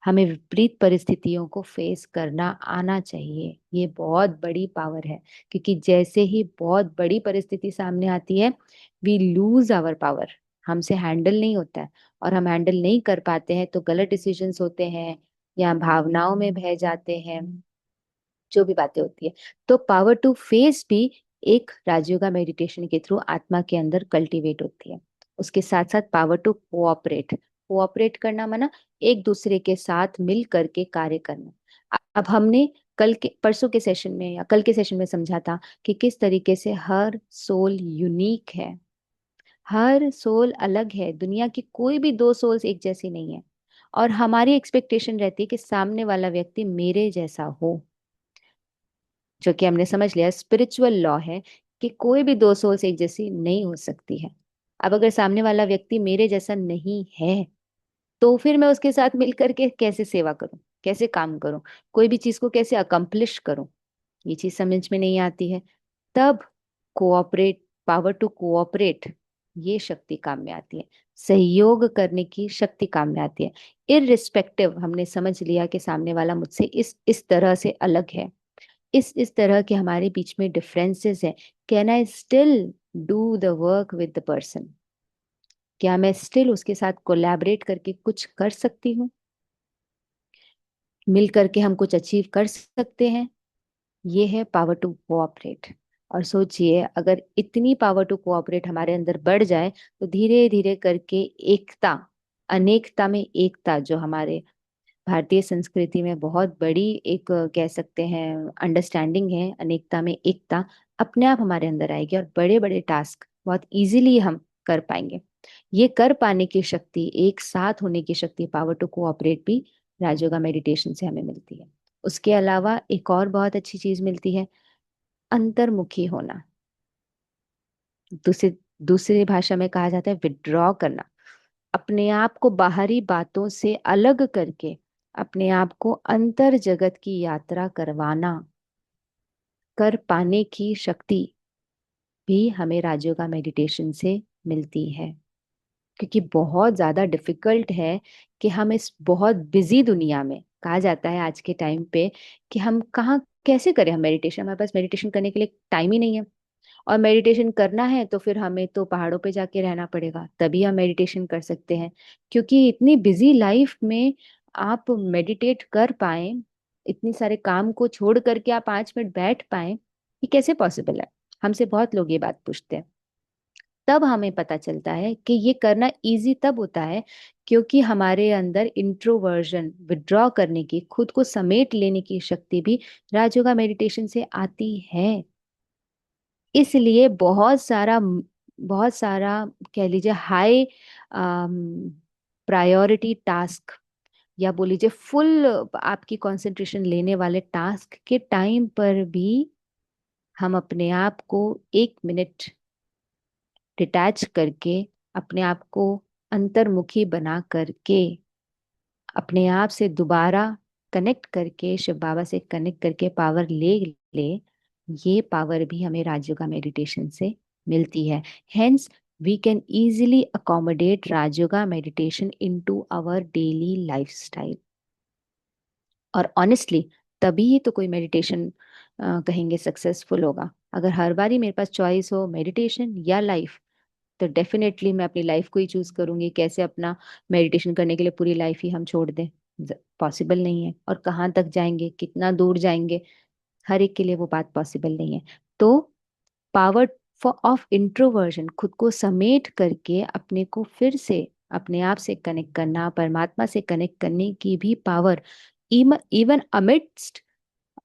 हमें विपरीत परिस्थितियों को फेस करना आना चाहिए, ये बहुत बड़ी पावर है। क्योंकि जैसे ही बहुत बड़ी परिस्थिति सामने आती है, वी लूज आवर पावर, हमसे हैंडल नहीं होता है। और हम हैंडल नहीं कर पाते हैं तो गलत डिसीजंस होते हैं, या भावनाओं में बह जाते हैं, जो भी बातें होती है। तो पावर टू फेस भी एक राजयोगा मेडिटेशन के थ्रू आत्मा के अंदर कल्टीवेट होती है। उसके साथ साथ पावर टू कोऑपरेट। कोऑपरेट करना माना एक दूसरे के साथ मिल करके कार्य करना। अब हमने कल के परसों के सेशन में या कल के सेशन में समझा था कि किस तरीके से हर सोल यूनिक है, हर सोल अलग है। दुनिया की कोई भी दो सोल्स एक जैसी नहीं है। और हमारी एक्सपेक्टेशन रहती है कि सामने वाला व्यक्ति मेरे जैसा हो, जो कि हमने समझ लिया स्पिरिचुअल लॉ है कि कोई भी दो सोल्स एक जैसी नहीं हो सकती है। अब अगर सामने वाला व्यक्ति मेरे जैसा नहीं है, तो फिर मैं उसके साथ मिल करके कैसे सेवा करूं, कैसे काम करूं, कोई भी चीज को कैसे अकम्प्लिश करूं, ये चीज समझ में नहीं आती है। तब कोऑपरेट, पावर टू कोऑपरेट, ये शक्ति काम में आती है। सहयोग करने की शक्ति काम में आती है। इररिस्पेक्टिव, हमने समझ लिया कि सामने वाला मुझसे इस तरह से अलग है, इस तरह के हमारे बीच में डिफरेंसेस है, can I still do the work with the person? क्या मैं स्टिल उसके साथ कोलैबोरेट करके कुछ कर सकती हूँ? मिल करके हम कुछ अचीव कर सकते हैं? ये है पावर टू कोऑपरेट। और सोचिए, अगर इतनी पावर टू कोऑपरेट हमारे अंदर बढ़ जाए, तो धीरे धीरे करके एकता, अनेकता में एकता, जो हमारे भारतीय संस्कृति में बहुत बड़ी एक कह सकते हैं अंडरस्टैंडिंग है, अनेकता में एकता, अपने आप हमारे अंदर आएगी और बड़े बड़े टास्क बहुत इजीली हम कर पाएंगे। ये कर पाने की शक्ति, एक साथ होने की शक्ति, पावर टू कोऑपरेट भी राजयोगा मेडिटेशन से हमें मिलती है। उसके अलावा एक और बहुत अच्छी चीज मिलती है, अंतर्मुखी होना। दूसरे दूसरी भाषा में कहा जाता है विड्रॉ करना। अपने आप को बाहरी बातों से अलग करके अपने आप को अंतर जगत की यात्रा करवाना, कर पाने की शक्ति भी हमें राजयोगा मेडिटेशन से मिलती है। क्योंकि बहुत ज्यादा डिफिकल्ट है कि हम इस बहुत बिजी दुनिया में, कहा जाता है आज के टाइम पे, कि हम कहाँ कैसे करें हम मेडिटेशन, हमारे पास मेडिटेशन करने के लिए टाइम ही नहीं है। और मेडिटेशन करना है तो फिर हमें तो पहाड़ों पे जाके रहना पड़ेगा, तभी हम मेडिटेशन कर सकते हैं। क्योंकि इतनी बिजी लाइफ में आप मेडिटेट कर पाए, इतनी सारे काम को छोड़ करके आप 5 मिनट बैठ पाए, ये कैसे पॉसिबल है? हमसे बहुत लोग ये बात पूछते हैं। तब हमें पता चलता है कि ये करना इजी तब होता है क्योंकि हमारे अंदर इंट्रोवर्जन, विड्रॉ करने की, खुद को समेट लेने की शक्ति भी राजयोगा मेडिटेशन से आती है। इसलिए बहुत सारा कह लीजिए हाई प्रायोरिटी टास्क, या बोल लीजिए फुल आपकी कंसंट्रेशन लेने वाले टास्क के टाइम पर भी हम अपने आप को 1 मिनट डिटैच करके, अपने आप को अंतर्मुखी बना करके, अपने आप से दोबारा कनेक्ट करके, शिव बाबा से कनेक्ट करके पावर ले ले, ये पावर भी हमें राजयोगा मेडिटेशन से मिलती है। Hence we can easily accommodate Rajyoga meditation into our daily lifestyle. और ऑनेस्टली तभी ही तो कोई मेडिटेशन कहेंगे सक्सेसफुल होगा। अगर हर बारी मेरे पास चॉइस हो मेडिटेशन या लाइफ, तो डेफिनेटली मैं अपनी लाइफ को ही चूज करूंगी। कैसे अपना मेडिटेशन करने के लिए पूरी लाइफ ही हम छोड़ दें? पॉसिबल नहीं है। और कहाँ तक जाएंगे, कितना दूर जाएंगे, हर एक के लिए वो बात पॉसिबल नहीं है। तो पावर फॉर ऑफ इंट्रोवर्जन, खुद को समेट करके अपने को फिर से अपने आप से कनेक्ट करना, परमात्मा से कनेक्ट करने की भी पावर, इवन अमिडस्ट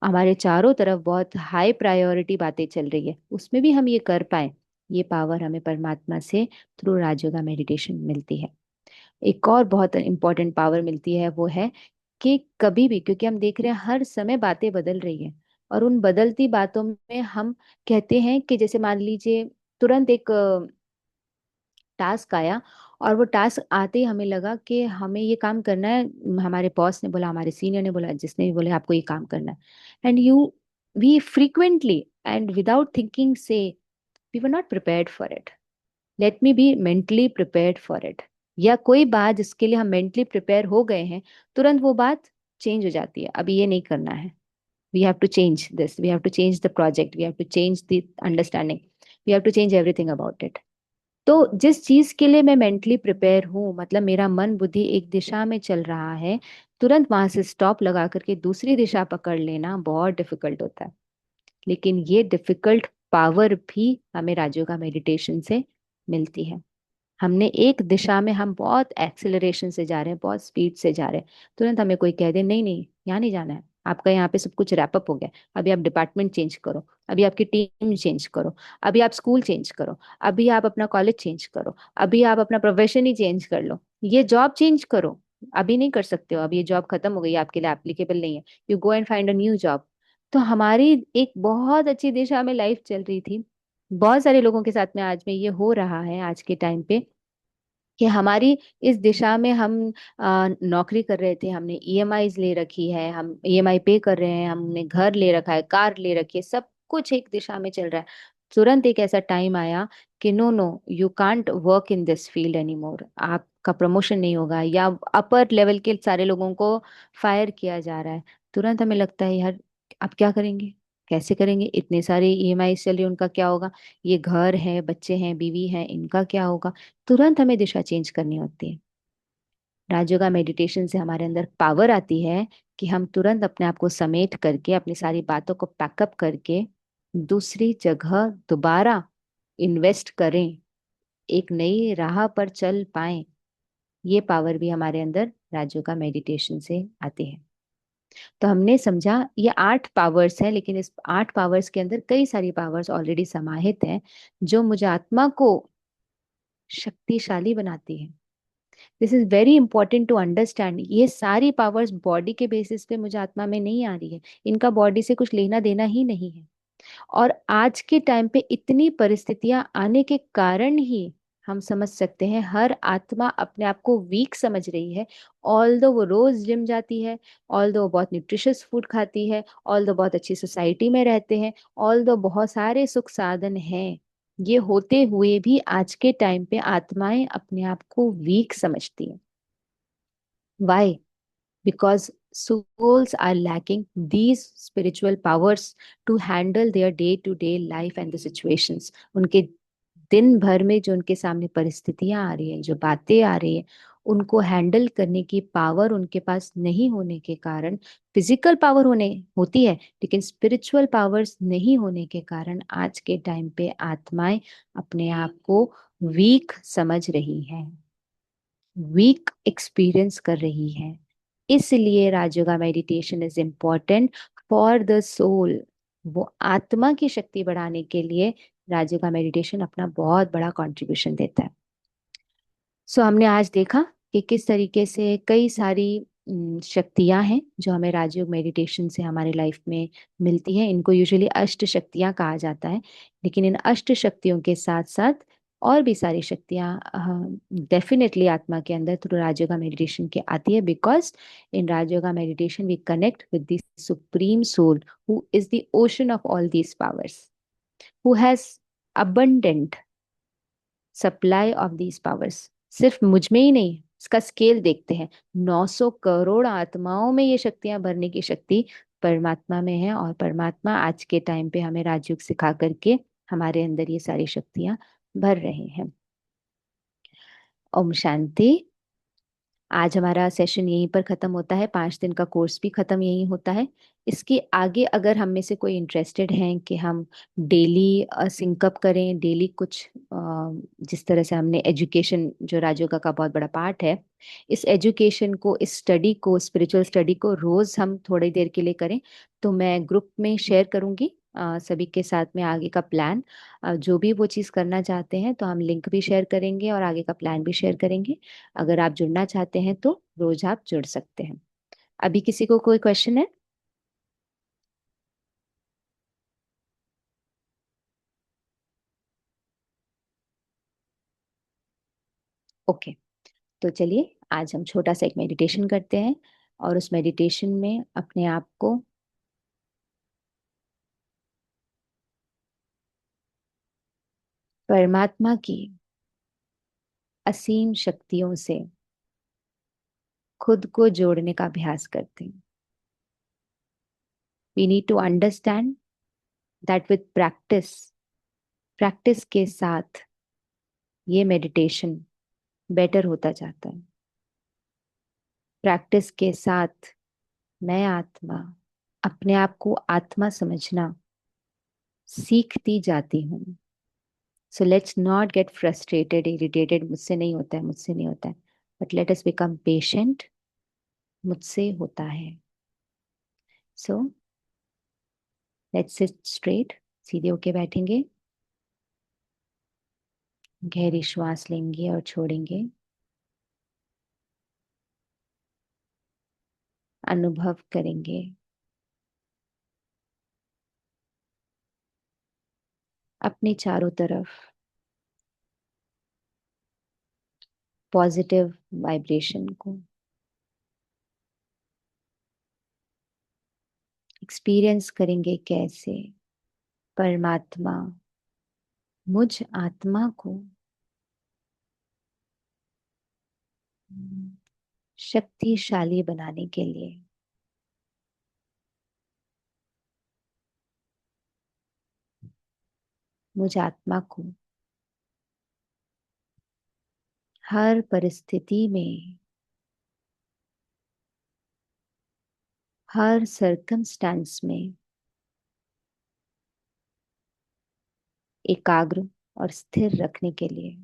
हमारे चारों तरफ बहुत हाई प्रायोरिटी बातें चल रही है, उसमें भी हम ये कर पाए, ये पावर हमें परमात्मा से थ्रू राजयोगा मेडिटेशन मिलती है। एक और बहुत इंपॉर्टेंट पावर मिलती है, वो है कि कभी भी, क्योंकि हम देख रहे हैं हर समय बातें बदल रही है, और उन बदलती बातों में हम कहते हैं कि जैसे मान लीजिए तुरंत एक टास्क आया, और वो टास्क आते ही हमें लगा कि हमें ये काम करना है, हमारे बॉस ने बोला, हमारे सीनियर ने बोला, जिसने भी बोला आपको ये काम करना है, and you we frequently and without thinking से we were not prepared for it. Let me be mentally prepared for it. या कोई बात जिसके लिए हम मेंटली प्रिपेयर हो गए हैं, तुरंत वो बात चेंज हो जाती है, अभी ये नहीं करना है, we have to change this, we have to change the project, we have to change the understanding, we have to change everything about it. तो जिस चीज के लिए मैं मेंटली प्रिपेयर हूँ, मतलब मेरा मन बुद्धि एक दिशा में चल रहा है, तुरंत वहां से स्टॉप लगा करके दूसरी दिशा पकड़ लेना बहुत डिफिकल्ट होता है। लेकिन ये डिफिकल्ट पावर भी हमें राजयोग का मेडिटेशन से मिलती है। हमने एक दिशा में, हम बहुत एक्सेलरेशन से जा रहे हैं, बहुत स्पीड से जा रहे हैं, तुरंत हमें कोई कह दे नहीं नहीं यहाँ नहीं जाना है, आपका यहाँ पे सब कुछ रैपअप हो गया, अभी आप डिपार्टमेंट चेंज करो, अभी आपकी टीम चेंज करो, अभी आप स्कूल चेंज करो, अभी आप अपना कॉलेज चेंज करो, अभी आप अपना प्रोफेशन ही चेंज कर लो, ये जॉब चेंज करो, अभी नहीं कर सकते हो, अभी ये जॉब खत्म हो गई, आपके लिए एप्लीकेबल नहीं है, you go and find a new job. तो हमारी एक बहुत अच्छी दिशा में लाइफ चल रही थी, बहुत सारे लोगों के साथ में आज में ये हो रहा है आज के टाइम पे, कि हमारी इस दिशा में हम नौकरी कर रहे थे, हमने ईएमआईज ले रखी है, हम ईएमआई पे कर रहे हैं, हमने घर ले रखा है, कार ले रखी है, सब कुछ एक दिशा में चल रहा है। तुरंत एक ऐसा टाइम आया कि no no, you can't work in this field any more, आपका प्रमोशन नहीं होगा, या अपर लेवल के सारे लोगों को फायर किया जा रहा है। तुरंत हमें लगता है यार, अब क्या करेंगे, कैसे करेंगे, इतने सारे ईएमआई चल रही है, उनका क्या होगा, ये घर है, बच्चे हैं, बीवी है, इनका क्या होगा। तुरंत हमें दिशा चेंज करनी होती है। राजयोगा मेडिटेशन से हमारे अंदर पावर आती है कि हम तुरंत अपने आप को समेट करके, अपनी सारी बातों को पैकअप करके दूसरी जगह दोबारा इन्वेस्ट करें, एक नई राह पर चल पाए। ये पावर भी हमारे अंदर राजयोगा मेडिटेशन से आती है। तो हमने समझा ये 8 पावर्स हैं, लेकिन इस 8 पावर्स के अंदर कई सारी पावर्स ऑलरेडी समाहित हैं, जो मुझे आत्मा को शक्तिशाली बनाती है। This is very important to understand, ये सारी पावर्स बॉडी के बेसिस पे मुझे आत्मा में नहीं आ रही है, इनका बॉडी से कुछ लेना देना ही नहीं है। और आज के टाइम पे इतनी परिस्थितियां आने के कारण ही हम समझ सकते हैं हर आत्मा अपने आप को वीक समझ रही है। ऑल दो वो रोज जिम जाती है, ऑल दो बहुत न्यूट्रिशियस फूड खाती है, ऑल दो बहुत अच्छी सोसाइटी में रहते हैं, ऑल दो बहुत सारे सुख साधन हैं, ये होते हुए भी आज के टाइम पे आत्माएं अपने आप को वीक समझती हैं। Y? Because souls are lacking these spiritual powers to handle their day to day life and the situations। उनके दिन भर में जो उनके सामने परिस्थितियां आ रही हैं, जो बातें आ रही हैं, उनको हैंडल करने की पावर उनके पास नहीं होने के कारण, फिजिकल पावर होने होती है लेकिन स्पिरिचुअल पावर्स नहीं होने के कारण आज के टाइम पे आत्माएं अपने आप को वीक समझ रही हैं, वीक एक्सपीरियंस कर रही है। इसलिए Rajyoga meditation is important for the soul. वो आत्मा की शक्ति बढ़ाने के लिए राजयोगा मेडिटेशन अपना बहुत बड़ा कंट्रीब्यूशन देता है। सो हमने आज देखा कि किस तरीके से कई सारी शक्तियां हैं जो हमें राजयोग मेडिटेशन से हमारे लाइफ में मिलती हैं। इनको यूजुअली अष्ट शक्तियां कहा जाता है, लेकिन इन अष्ट शक्तियों के साथ साथ और भी सारी शक्तियां डेफिनेटली आत्मा के अंदर थ्रू राजयोगा मेडिटेशन के आती है, because in Rajyoga meditation we connect with the supreme soul who is the ocean of all these powers, who has abundant supply of these powers. सिर्फ मुझ में ही नहीं, इसका स्केल देखते हैं, 900 करोड़ आत्माओं में ये शक्तियां भरने की शक्ति परमात्मा में है, और परमात्मा आज के टाइम पे हमें राजयोग सिखा करके हमारे अंदर ये सारी शक्तियां भर रहे हैं। ओम शांति। आज हमारा सेशन यहीं पर ख़त्म होता है, 5 दिन का कोर्स भी ख़त्म यहीं होता है। इसके आगे अगर हम में से कोई इंटरेस्टेड हैं कि हम डेली सिंकअप करें, डेली कुछ जिस तरह से हमने एजुकेशन, जो राजयोगा का बहुत बड़ा पार्ट है, इस एजुकेशन को, इस स्टडी को, स्पिरिचुअल स्टडी को रोज़ हम थोड़ी देर के लिए करें, तो मैं ग्रुप में शेयर करूँगी सभी के साथ में आगे का प्लान। जो भी वो चीज़ करना चाहते हैं तो हम लिंक भी शेयर करेंगे और आगे का प्लान भी शेयर करेंगे। अगर आप जुड़ना चाहते हैं तो रोज आप जुड़ सकते हैं। अभी किसी को कोई क्वेश्चन है? ओके, तो चलिए आज हम छोटा सा एक मेडिटेशन करते हैं और उस मेडिटेशन में अपने आप को परमात्मा की असीम शक्तियों से खुद को जोड़ने का अभ्यास करते हैं। We need to understand that with practice, practice के साथ ये मेडिटेशन बेटर होता जाता है। प्रैक्टिस के साथ मैं आत्मा, अपने आप को आत्मा समझना सीखती जाती हूँ। So let's not get frustrated, irritated, मुझसे नहीं होता है, मुझसे नहीं होता है, but let us become patient, मुझसे होता है। सो लेट्स सिट स्ट्रेट, सीधे होके बैठेंगे, गहरी श्वास लेंगे और छोड़ेंगे, अनुभव करेंगे अपने चारों तरफ पॉजिटिव वाइब्रेशन को, एक्सपीरियंस करेंगे कैसे परमात्मा मुझ आत्मा को शक्तिशाली बनाने के लिए मुझ आत्मा को हर परिस्थिति में, हर सर्कमस्टांस में एकाग्र और स्थिर रखने के लिए,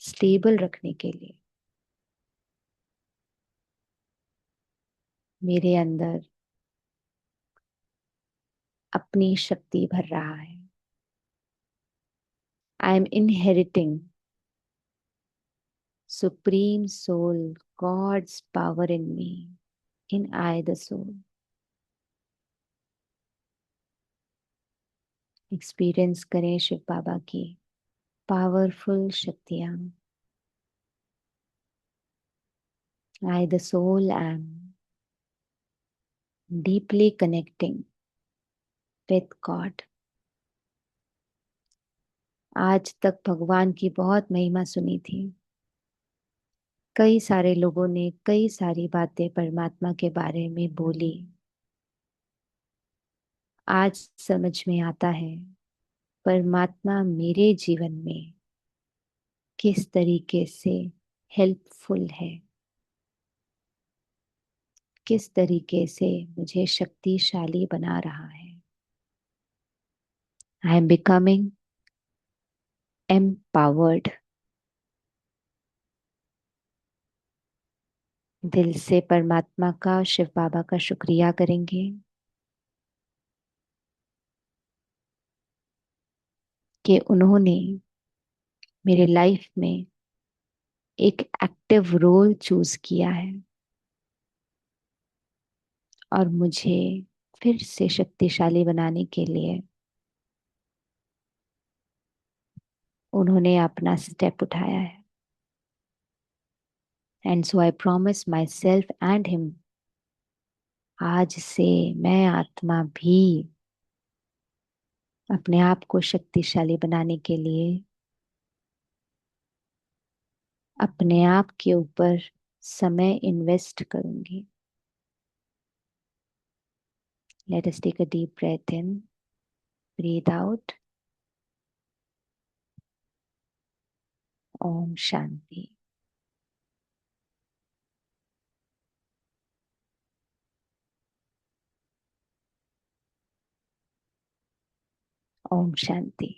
स्टेबल रखने के लिए मेरे अंदर अपनी शक्ति भर रहा है। I am inheriting supreme soul, God's power in me, in I the soul. Experience करें शिव बाबा की पावरफुल शक्तियां। I the soul am deeply connecting with God. आज तक भगवान की बहुत महिमा सुनी थी, कई सारे लोगों ने कई सारी बातें परमात्मा के बारे में बोली। आज समझ में आता है परमात्मा मेरे जीवन में किस तरीके से हेल्पफुल है, किस तरीके से मुझे शक्तिशाली बना रहा है। I am becoming empowered. दिल से परमात्मा का, शिव बाबा का शुक्रिया करेंगे कि उन्होंने मेरे लाइफ में एक एक्टिव रोल चूज किया है और मुझे फिर से शक्तिशाली बनाने के लिए उन्होंने अपना स्टेप उठाया है। And so I promise my self and him, आज से मैं आत्मा भी अपने आप को शक्तिशाली बनाने के लिए अपने आप के ऊपर समय इन्वेस्ट करूंगी। Let us take a deep breath in, breathe out. ओम शांति। ओम शांति।